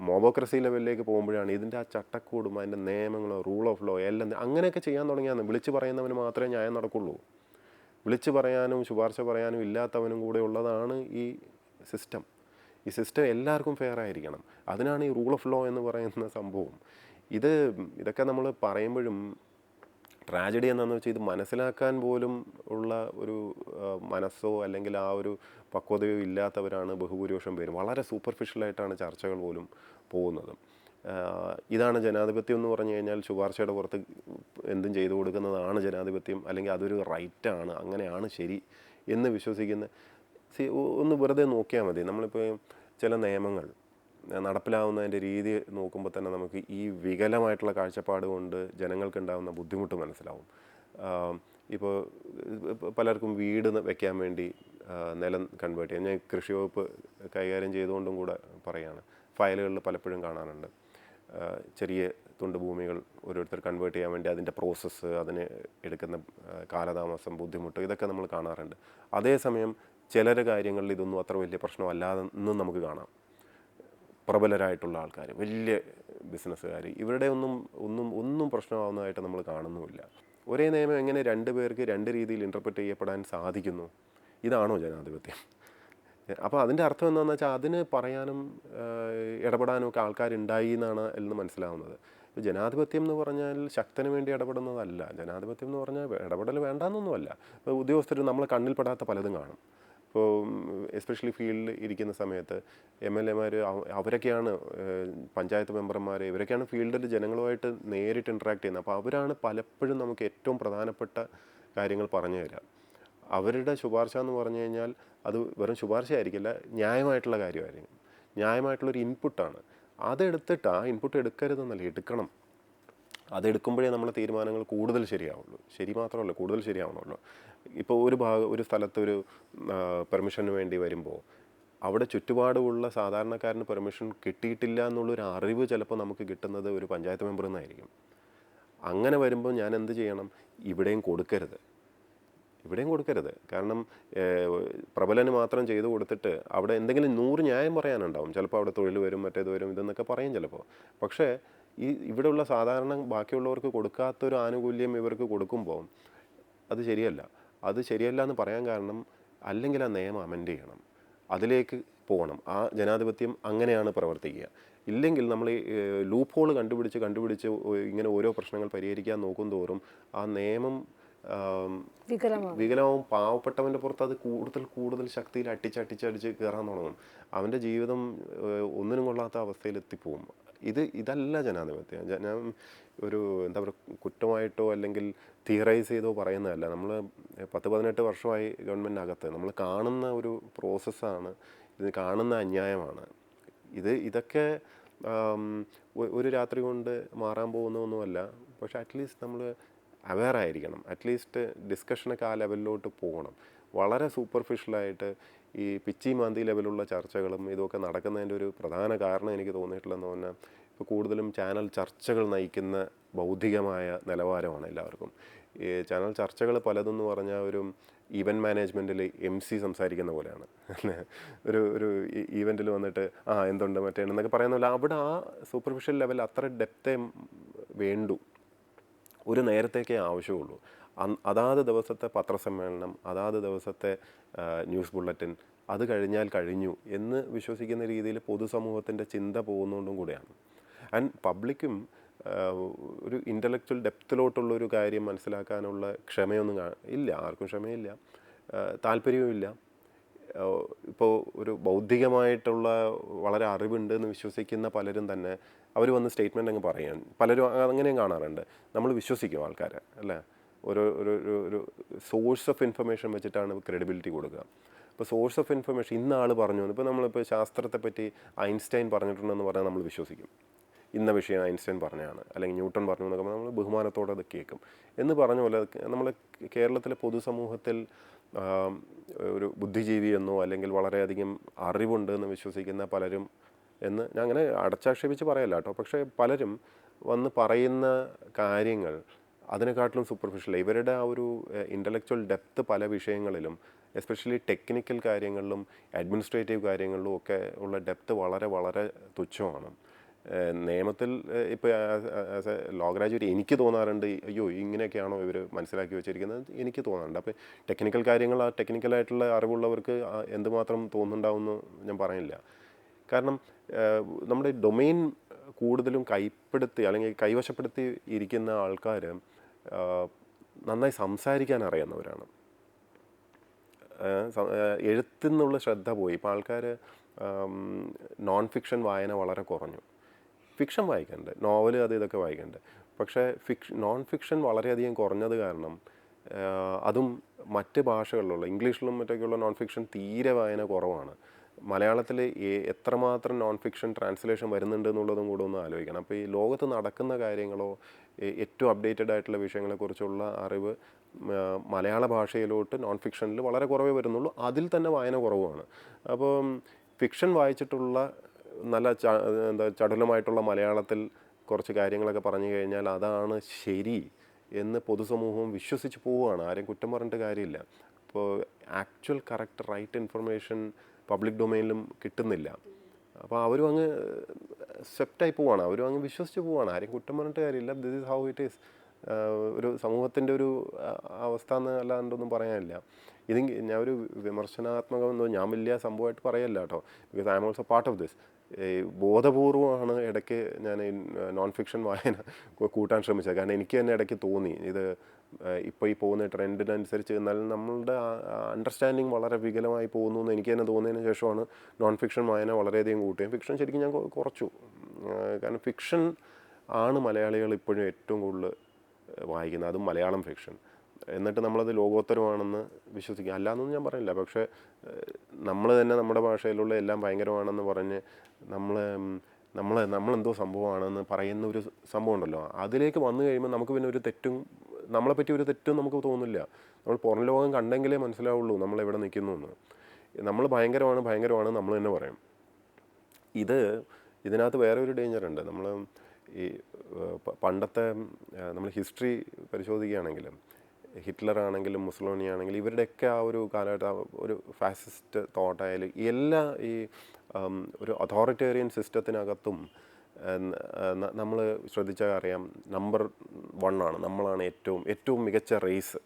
മോബോക്രസി ലെവലിലേക്ക് പോകുമ്പോഴാണ് ഇതിൻ്റെ ആ ചട്ടക്കൂടും അതിൻ്റെ നിയമങ്ങളോ റൂൾ ഓഫ് ലോ എല്ലാം അങ്ങനെയൊക്കെ ചെയ്യാൻ തുടങ്ങിയാണ്. വിളിച്ച് പറയുന്നവന് മാത്രമേ ന്യായം നടക്കുള്ളൂ. വിളിച്ച് പറയാനും ശുപാർശ പറയാനും ഇല്ലാത്തവനും കൂടെ ഉള്ളതാണ് ഈ സിസ്റ്റം. ഈ സിസ്റ്റം എല്ലാവർക്കും ഫെയർ ആയിരിക്കണം. അതിനാണ് ഈ റൂൾ ഓഫ് ലോ എന്ന് പറയുന്ന സംഭവം. ഇതൊക്കെ നമ്മൾ പറയുമ്പോഴും ട്രാജഡി എന്താണെന്ന് വെച്ചാൽ ഇത് മനസ്സിലാക്കാൻ പോലും ഉള്ള ഒരു മനസ്സോ അല്ലെങ്കിൽ ആ ഒരു പക്വതയോ ഇല്ലാത്തവരാണ് ബഹുഭൂരിപക്ഷം പേരും. വളരെ സൂപ്പർഫിഷ്യലായിട്ടാണ് ചർച്ചകൾ പോലും പോകുന്നത്. ഇതാണ് ജനാധിപത്യം എന്ന് പറഞ്ഞു കഴിഞ്ഞാൽ ശുപാർശയുടെ പുറത്ത് എന്തും ചെയ്തു കൊടുക്കുന്നതാണ് ജനാധിപത്യം, അല്ലെങ്കിൽ അതൊരു റൈറ്റാണ്, അങ്ങനെയാണ് ശരി എന്ന് വിശ്വസിക്കുന്ന ഒന്ന് വെറുതെ നോക്കിയാൽ മതി. നമ്മളിപ്പോൾ ചില നിയമങ്ങൾ നടപ്പിലാവുന്നതിൻ്റെ രീതി നോക്കുമ്പോൾ തന്നെ നമുക്ക് ഈ വികലമായിട്ടുള്ള കാഴ്ചപ്പാട് കൊണ്ട് ജനങ്ങൾക്കുണ്ടാകുന്ന ബുദ്ധിമുട്ട് മനസ്സിലാവും. ഇപ്പോൾ പലർക്കും വീട് വെക്കാൻ വേണ്ടി നിലം കൺവേർട്ട് ചെയ്യാൻ ഞാൻ കൃഷി വകുപ്പ് കൈകാര്യം ചെയ്തുകൊണ്ടും കൂടെ പറയുകയാണ്. ഫയലുകളിൽ പലപ്പോഴും കാണാറുണ്ട് ചെറിയ തുണ്ട് ഭൂമികൾ ഓരോരുത്തർ കൺവേർട്ട് ചെയ്യാൻ വേണ്ടി അതിൻ്റെ പ്രോസസ്സ്, അതിന് എടുക്കുന്ന കാലതാമസം, ബുദ്ധിമുട്ട്, ഇതൊക്കെ നമ്മൾ കാണാറുണ്ട്. അതേസമയം ചിലരുടെ കാര്യങ്ങളിൽ ഇതൊന്നും അത്ര വലിയ പ്രശ്നമല്ലാതെന്നും നമുക്ക് കാണാം. പ്രബലരായിട്ടുള്ള ആൾക്കാർ, വലിയ ബിസിനസ്സുകാർ, ഇവരുടെ ഒന്നും പ്രശ്നമാവുന്നതായിട്ട് നമ്മൾ കാണുന്നുമില്ല. ഒരേ നിയമം എങ്ങനെ രണ്ട് പേർക്ക് രണ്ട് രീതിയിൽ ഇൻ്റർപ്രറ്റ് ചെയ്യപ്പെടാൻ സാധിക്കുന്നു? ഇതാണോ ജനാധിപത്യം? അപ്പോൾ അതിൻ്റെ അർത്ഥം എന്താണെന്ന് വെച്ചാൽ അതിന് പറയാനും ഇടപെടാനും ഒക്കെ ആൾക്കാരുണ്ടായി എന്നാണ് എന്ന് മനസ്സിലാവുന്നത്. ജനാധിപത്യം എന്ന് പറഞ്ഞാൽ ശക്തന് വേണ്ടി ഇടപെടുന്നതല്ല. ജനാധിപത്യം എന്ന് പറഞ്ഞാൽ ഇടപെടൽ വേണ്ടാന്നൊന്നുമല്ല. ഇപ്പോൾ ഉദ്യോഗസ്ഥർ നമ്മളെ കണ്ണിൽപ്പെടാത്ത പലതും കാണും. ഇപ്പോൾ എസ്പെഷ്യലി ഫീൽഡിൽ ഇരിക്കുന്ന സമയത്ത് MLA മാർ അവരൊക്കെയാണ് പഞ്ചായത്ത് മെമ്പർമാർ, ഇവരൊക്കെയാണ് ഫീൽഡിൽ ജനങ്ങളുമായിട്ട് നേരിട്ട് ഇൻട്രാക്ട് ചെയ്യുന്നത്. അപ്പോൾ അവരാണ് പലപ്പോഴും നമുക്ക് ഏറ്റവും പ്രധാനപ്പെട്ട കാര്യങ്ങൾ പറഞ്ഞു തരിക. അവരുടെ ശുപാർശ എന്ന് പറഞ്ഞു കഴിഞ്ഞാൽ അത് വെറും ശുപാർശ ആയിരിക്കില്ല, ന്യായമായിട്ടുള്ള കാര്യമായിരിക്കും, ന്യായമായിട്ടുള്ളൊരു ഇൻപുട്ടാണ്. അതെടുത്തിട്ട് ആ ഇൻപുട്ട് എടുക്കരുതെന്നല്ല, എടുക്കണം. അതെടുക്കുമ്പോഴേ നമ്മുടെ തീരുമാനങ്ങൾ കൂടുതൽ ശരിയാവുള്ളൂ. ശരി മാത്രമല്ല, കൂടുതൽ ശരിയാവണമല്ലോ. ഇപ്പോൾ ഒരു സ്ഥലത്തൊരു പെർമിഷന് വേണ്ടി വരുമ്പോൾ അവിടെ ചുറ്റുപാടുമുള്ള സാധാരണക്കാരന് പെർമിഷൻ കിട്ടിയിട്ടില്ല എന്നുള്ളൊരു അറിവ് ചിലപ്പോൾ നമുക്ക് കിട്ടുന്നത് ഒരു പഞ്ചായത്ത് മെമ്പറിൽ നിന്നായിരിക്കും. അങ്ങനെ വരുമ്പോൾ ഞാൻ എന്ത് ചെയ്യണം? ഇവിടെയും കൊടുക്കരുത്. കാരണം പ്രബലന് മാത്രം ചെയ്തു കൊടുത്തിട്ട് അവിടെ എന്തെങ്കിലും 100 ന്യായം പറയാനുണ്ടാവും. ചിലപ്പോൾ അവിടെ തൊഴിൽ വരും, മറ്റേത് വരും, ഇതെന്നൊക്കെ പറയും ചിലപ്പോൾ. പക്ഷേ ഇവിടെയുള്ള സാധാരണ ബാക്കിയുള്ളവർക്ക് കൊടുക്കാത്തൊരു ആനുകൂല്യം ഇവർക്ക് കൊടുക്കുമ്പോൾ അത് ശരിയല്ല. അത് ശരിയല്ല എന്ന് പറയാൻ കാരണം അല്ലെങ്കിൽ ആ നിയമം അമെൻഡ് ചെയ്യണം, അതിലേക്ക് പോകണം. ആ ജനാധിപത്യം അങ്ങനെയാണ് പ്രവർത്തിക്കുക. ഇല്ലെങ്കിൽ നമ്മൾ ലൂപ്പ് ഹോൾ കണ്ടുപിടിച്ച് ഇങ്ങനെ ഓരോ പ്രശ്നങ്ങൾ പരിഹരിക്കാൻ നോക്കും തോറും ആ നിയമം വികലമാവും. പാവപ്പെട്ടവൻ്റെ പുറത്ത് അത് കൂടുതൽ ശക്തിയിൽ അടിച്ച് കയറാൻ തുടങ്ങും. അവൻ്റെ ജീവിതം ഒന്നിനും കൊള്ളാത്ത അവസ്ഥയിലെത്തിപ്പോവും. ഇതല്ല ജനാധിപത്യം. ഞാൻ ഒരു എന്താ പറയുക, കുറ്റമായിട്ടോ അല്ലെങ്കിൽ തിയറൈസ് ചെയ്തോ പറയുന്നതല്ല. നമ്മൾ 10-18 വർഷമായി ഗവൺമെൻറ്റിനകത്ത് നമ്മൾ കാണുന്ന ഒരു പ്രോസസ്സാണ് ഇത്, കാണുന്ന അന്യായമാണ് ഇതൊക്കെ. ഒരു രാത്രി കൊണ്ട് മാറാൻ പോകുന്നതൊന്നുമല്ല. പക്ഷേ അറ്റ്ലീസ്റ്റ് നമ്മൾ അവെയർ ആയിരിക്കണം. അറ്റ്ലീസ്റ്റ് ഡിസ്കഷനൊക്കെ ആ ലെവലിലോട്ട് പോകണം. വളരെ സൂപ്പർഫിഷ്യലായിട്ട് ഈ പിച്ചി മാന്തി ലെവലുള്ള ചർച്ചകളും ഇതൊക്കെ നടക്കുന്നതിൻ്റെ ഒരു പ്രധാന കാരണം എനിക്ക് തോന്നിയിട്ടുള്ളതെന്ന് പറഞ്ഞാൽ ഇപ്പോൾ കൂടുതലും ചാനൽ ചർച്ചകൾ നയിക്കുന്ന ബൗദ്ധികമായ നിലവാരമാണ് എല്ലാവർക്കും. ഈ ചാനൽ ചർച്ചകൾ പലതെന്ന് പറഞ്ഞാൽ ഒരു ഈവൻറ്റ് മാനേജ്മെൻറ്റിൽ MC സംസാരിക്കുന്ന പോലെയാണ്. ഒരു ഈവൻറ്റിൽ വന്നിട്ട് എന്തുണ്ട് മറ്റേ എന്നൊക്കെ പറയുന്ന പോലെ അവിടെ ആ സൂപ്പർഫിഷ്യൽ ലെവൽ അത്ര ഡെപ്തേ വേണ്ടു, ഒരു നേരത്തേക്കേ ആവശ്യമുള്ളൂ. അതാത് ദിവസത്തെ പത്രസമ്മേളനം, അതാത് ദിവസത്തെ ന്യൂസ് ബുള്ളറ്റിൻ, അത് കഴിഞ്ഞു എന്ന് വിശ്വസിക്കുന്ന രീതിയിൽ പൊതുസമൂഹത്തിൻ്റെ ചിന്ത പോകുന്നതുകൊണ്ടും കൂടെയാണ്. ആൻഡ് പബ്ലിക്കും ഒരു ഇൻ്റലക്ച്വൽ ഡെപ്തിലോട്ടുള്ളൊരു കാര്യം മനസ്സിലാക്കാനുള്ള ക്ഷമയൊന്നും ഇല്ല. ആർക്കും ക്ഷമയില്ല, താല്പര്യവുമില്ല. ഇപ്പോൾ ഒരു ബൗദ്ധികമായിട്ടുള്ള വളരെ അറിവുണ്ട് എന്ന് വിശ്വസിക്കുന്ന പലരും തന്നെ അവർ വന്ന് സ്റ്റേറ്റ്മെൻ്റ് അങ്ങ് പറയാൻ പലരും അങ്ങനെയും കാണാറുണ്ട്. നമ്മൾ വിശ്വസിക്കും ആൾക്കാരെ, അല്ലേ? ഒരു സോഴ്സ് ഓഫ് ഇൻഫർമേഷൻ വെച്ചിട്ടാണ് ക്രെഡിബിലിറ്റി കൊടുക്കുക. ഇപ്പോൾ സോഴ്സ് ഓഫ് ഇൻഫർമേഷൻ ഇന്ന ആൾ പറഞ്ഞു, ഇപ്പോൾ നമ്മളിപ്പോൾ ശാസ്ത്രത്തെപ്പറ്റി ഐൻസ്റ്റൈൻ പറഞ്ഞിട്ടുണ്ടെന്ന് പറഞ്ഞാൽ നമ്മൾ വിശ്വസിക്കും. ഇന്ന വിഷയം ഐൻസ്റ്റൈൻ പറഞ്ഞതാണ്, അല്ലെങ്കിൽ ന്യൂട്ടൺ പറഞ്ഞു എന്നൊക്കെ നമ്മൾ ബഹുമാനത്തോടെ അത് കേൾക്കും. എന്ന് പറഞ്ഞ പോലെ നമ്മൾ കേരളത്തിലെ പൊതുസമൂഹത്തിൽ ഒരു ബുദ്ധിജീവിയെന്നോ അല്ലെങ്കിൽ വളരെയധികം അറിവുണ്ട് എന്ന് വിശ്വസിക്കുന്ന പലരും എന്ന് ഞാൻ അങ്ങനെ അടച്ചാക്ഷേപിച്ച് പറയല്ല കേട്ടോ. പക്ഷേ പലരും വന്ന് പറയുന്ന കാര്യങ്ങൾ അതിനെക്കാട്ടിലും സൂപ്പർഫിഷ്യൽ. ഇവരുടെ ആ ഒരു ഇൻ്റലക്ച്വൽ ഡെപ്ത് പല വിഷയങ്ങളിലും, എസ്പെഷ്യലി ടെക്നിക്കൽ കാര്യങ്ങളിലും അഡ്മിനിസ്ട്രേറ്റീവ് കാര്യങ്ങളിലും ഒക്കെ ഉള്ള ഡെപ്ത് വളരെ വളരെ തുച്ഛമാണ്. നിയമത്തിൽ ഇപ്പോൾ ആസ് എ ലോ ഗ്രാജുവേറ്റ് എനിക്ക് തോന്നാറുണ്ട്, അയ്യോ ഇങ്ങനെയൊക്കെയാണോ ഇവർ മനസ്സിലാക്കി വെച്ചിരിക്കുന്നത് എനിക്ക് തോന്നാറുണ്ട്. അപ്പോൾ ടെക്നിക്കൽ കാര്യങ്ങൾ, ആ ടെക്നിക്കലായിട്ടുള്ള അറിവുള്ളവർക്ക് എന്തുമാത്രം തോന്നുന്നുണ്ടാവുമെന്ന് ഞാൻ പറയില്ല. കാരണം നമ്മുടെ ഡൊമെയിൻ കൂടുതലും കൈപ്പെടുത്തി അല്ലെങ്കിൽ കൈവശപ്പെടുത്തി ഇരിക്കുന്ന ആൾക്കാർ നന്നായി സംസാരിക്കാൻ അറിയുന്നവരാണ്. എഴുത്തിൽ നിന്നുള്ള ശ്രദ്ധ പോയി. ഇപ്പോൾ ആൾക്കാർ നോൺ ഫിക്ഷൻ വായന വളരെ കുറഞ്ഞു. ഫിക്ഷൻ വായിക്കുന്നുണ്ട്, നോവൽ അത് ഇതൊക്കെ വായിക്കുന്നുണ്ട്. പക്ഷേ നോൺ ഫിക്ഷൻ വളരെയധികം കുറഞ്ഞത് കാരണം അതും മറ്റ് ഭാഷകളിലുള്ള ഇംഗ്ലീഷിലും മറ്റൊക്കെയുള്ള നോൺ ഫിക്ഷൻ തീരെ വായന കുറവാണ്. മലയാളത്തിൽ എത്രമാത്രം നോൺ ഫിക്ഷൻ ട്രാൻസ്ലേഷൻ വരുന്നുണ്ട് എന്നുള്ളതും കൂടെ ഒന്ന് ആലോചിക്കണം. അപ്പോൾ ഈ ലോകത്ത് നടക്കുന്ന കാര്യങ്ങളോ ഏറ്റവും അപ്ഡേറ്റഡ് ആയിട്ടുള്ള വിഷയങ്ങളെക്കുറിച്ചുള്ള അറിവ് മലയാള ഭാഷയിലോട്ട് നോൺ ഫിക്ഷനിൽ വളരെ കുറവേ വരുന്നുള്ളൂ. അതിൽ തന്നെ വായന കുറവാണ്. അപ്പോൾ ഫിക്ഷൻ വായിച്ചിട്ടുള്ള നല്ല ചടുലമായിട്ടുള്ള മലയാളത്തിൽ കുറച്ച് കാര്യങ്ങളൊക്കെ പറഞ്ഞു കഴിഞ്ഞാൽ അതാണ് ശരി എന്ന് പൊതുസമൂഹവും വിശ്വസിച്ച് പോവുകയാണ്. ആരെയും കുറ്റം പറഞ്ഞിട്ട് കാര്യമില്ല. അപ്പോൾ actual correct right information public ഡൊമൈനിലും കിട്ടുന്നില്ല. അപ്പോൾ അവരും അങ്ങ് സെപ്റ്റായി പോവുകയാണ്, അവരും അങ്ങ് വിശ്വസിച്ച് പോവുകയാണ്. ആരെയും കുറ്റം പറഞ്ഞിട്ട് കാര്യമില്ല. This is how it is. ഒരു സമൂഹത്തിൻ്റെ ഒരു അവസ്ഥ എന്ന് അല്ലാണ്ടൊന്നും പറയാനില്ല. ഇത് ഞാൻ ഒരു വിമർശനാത്മകമെന്നോ ഞാൻ വലിയ സംഭവമായിട്ട് പറയല്ല കേട്ടോ. Because I am also part of this. ബോധപൂർവമാണ് ഇടയ്ക്ക് ഞാൻ നോൺ ഫിക്ഷൻ വായന കൂട്ടാൻ ശ്രമിച്ചത്. കാരണം എനിക്ക് തന്നെ ഇടയ്ക്ക് തോന്നി ഇത് ഇപ്പോൾ ഈ പോകുന്ന ട്രെൻഡിനനുസരിച്ച് എന്നാലും നമ്മളുടെ അണ്ടർസ്റ്റാൻഡിങ് വളരെ വികലമായി പോകുന്നു എന്ന് എനിക്ക് തന്നെ തോന്നിയതിന് ശേഷമാണ് നോൺ ഫിക്ഷൻ വായന വളരെയധികം കൂട്ടുകയും ഫിക്ഷൻ ശരിക്കും ഞാൻ കുറച്ചു. കാരണം ഫിക്ഷൻ ആണ് മലയാളികൾ ഇപ്പോഴും ഏറ്റവും കൂടുതൽ വായിക്കുന്നത്, അതും മലയാളം ഫിക്ഷൻ. എന്നിട്ട് നമ്മളത് ലോകോത്തരമാണെന്ന് വിശ്വസിക്കുക. അല്ലാന്നൊന്നും ഞാൻ പറയില്ല. പക്ഷേ നമ്മൾ തന്നെ നമ്മുടെ ഭാഷയിലുള്ള എല്ലാം ഭയങ്കരമാണെന്ന് പറഞ്ഞ് നമ്മളെന്തോ സംഭവമാണെന്ന് പറയുന്ന ഒരു സംഭവം ഉണ്ടല്ലോ, അതിലേക്ക് വന്നു കഴിയുമ്പോൾ നമുക്ക് പിന്നെ ഒരു തെറ്റും നമ്മളെപ്പറ്റി ഒരു തെറ്റും നമുക്ക് തോന്നില്ല. നമ്മൾ പുറം ലോകം കണ്ടെങ്കിലേ മനസ്സിലാവുള്ളൂ നമ്മൾ എവിടെ നിൽക്കുന്നു എന്ന്. നമ്മൾ ഭയങ്കരമാണ് നമ്മൾ തന്നെ പറയും. ഇതിനകത്ത് വേറെ ഒരു ഡേഞ്ചർ ഉണ്ട്. നമ്മൾ ഈ പണ്ടത്തെ നമ്മൾ ഹിസ്റ്ററി പരിശോധിക്കുകയാണെങ്കിലും ഹിറ്റ്ലർ ആണെങ്കിലും മുസോളിനി ആണെങ്കിലും ഇവരുടെയൊക്കെ ആ ഒരു കാലഘട്ടം ഒരു ഫാസിസ്റ്റ് തോട്ടായാലും എല്ലാ ഈ ഒരു അതോറിറ്റേറിയൻ സിസ്റ്റത്തിനകത്തും നമ്മൾ ശ്രദ്ധിച്ചാൽ അറിയാം നമ്പർ 1 ആണ്, നമ്മളാണ് ഏറ്റവും മികച്ച റേസ്,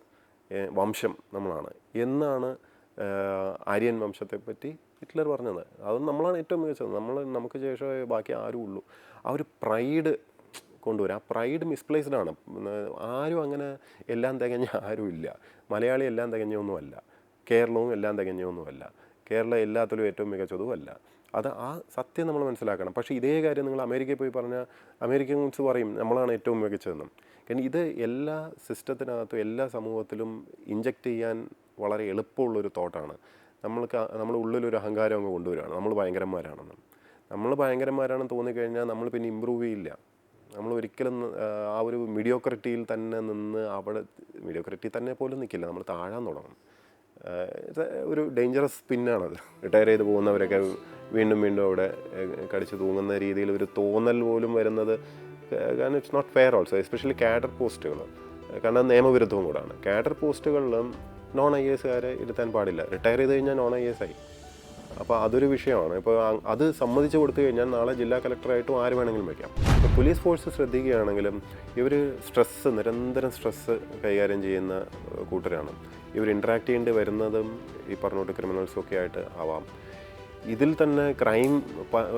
വംശം നമ്മളാണ് എന്നാണ് ആര്യൻ വംശത്തെപ്പറ്റി ഹിറ്റ്ലർ പറഞ്ഞത്. അത് നമ്മളാണ് ഏറ്റവും മികച്ചത്, നമുക്ക് ശേഷമേ ബാക്കി ആരും ഉള്ളൂ. ആ ഒരു പ്രൈഡ് കൊണ്ടുവരും. ആ പ്രൈഡ് മിസ്പ്ലേസ്ഡ് ആണ്. ആരും അങ്ങനെ എല്ലാം തികഞ്ഞ ആരും ഇല്ല. മലയാളി എല്ലാം തികഞ്ഞൊന്നുമല്ല, കേരളവും എല്ലാം തികഞ്ഞൊന്നുമല്ല, കേരളം എല്ലാത്തിലും ഏറ്റവും മികച്ചതുമല്ല. ആ സത്യം നമ്മൾ മനസ്സിലാക്കണം. പക്ഷേ ഇതേ കാര്യം നിങ്ങൾ അമേരിക്കയിൽ പോയി പറഞ്ഞാൽ അമേരിക്കൻസ് പറയും നമ്മളാണ് ഏറ്റവും മികച്ചതെന്നും. കാരണം ഇത് എല്ലാ സിസ്റ്റത്തിനകത്തും എല്ലാ സമൂഹത്തിലും ഇഞ്ചക്റ്റ് ചെയ്യാൻ വളരെ എളുപ്പമുള്ളൊരു തോട്ടാണ്. നമ്മുടെ ഉള്ളിലൊരു അഹങ്കാരം അങ്ങ് കൊണ്ടുവരികയാണ്, നമ്മൾ ഭയങ്കരന്മാരാണെന്ന് തോന്നിക്കഴിഞ്ഞാൽ നമ്മൾ പിന്നെ ഇമ്പ്രൂവ് ചെയ്യില്ല. നമ്മൾ ഒരിക്കലും ആ ഒരു മീഡിയോക്രിറ്റിയിൽ തന്നെ നിന്ന് മീഡിയോക്രിറ്റി തന്നെ പോലും നിൽക്കില്ല, നമ്മൾ താഴാൻ തുടങ്ങും. ഒരു ഡേഞ്ചറസ് സ്പിന്നാണത്. റിട്ടയർ ചെയ്ത് പോകുന്നവരൊക്കെ വീണ്ടും അവിടെ കടിച്ചു തൂങ്ങുന്ന രീതിയിൽ ഒരു തോന്നൽ പോലും വരുന്നത്. കാരണം it's not fair also, especially cadre പോസ്റ്റുകൾ. കാരണം നിയമവിരുദ്ധവും കൂടാണ്. കാഡർ പോസ്റ്റുകളിലും നോൺ IAS ഇരുത്താൻ പാടില്ല. റിട്ടയർ ചെയ്ത് കഴിഞ്ഞാൽ നോൺ IAS ആയി. അപ്പോൾ അതൊരു വിഷയമാണ്. ഇപ്പോൾ അത് സമ്മതിച്ച് കൊടുത്തു കഴിഞ്ഞാൽ നാളെ ജില്ലാ കളക്ടറായിട്ടും ആര് വേണമെങ്കിലും വയ്ക്കാം. ഇപ്പോൾ പോലീസ് ഫോഴ്സ് ശ്രദ്ധിക്കുകയാണെങ്കിലും ഇവർ നിരന്തരം സ്ട്രെസ്സ് കൈകാര്യം ചെയ്യുന്ന കൂട്ടരാണ്. ഇവർ ഇൻട്രാക്ട് ചെയ്യേണ്ടി വരുന്നതും ഈ പറഞ്ഞോട്ട് ക്രിമിനൽസൊക്കെ ആയിട്ട് ആവാം. ഇതിൽ തന്നെ ക്രൈം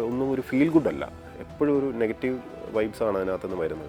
ഒന്നും ഒരു ഫീൽ ഗുഡ് അല്ല, എപ്പോഴും ഒരു നെഗറ്റീവ് വൈബ്സാണ് അതിനകത്തുനിന്ന് വരുന്നത്.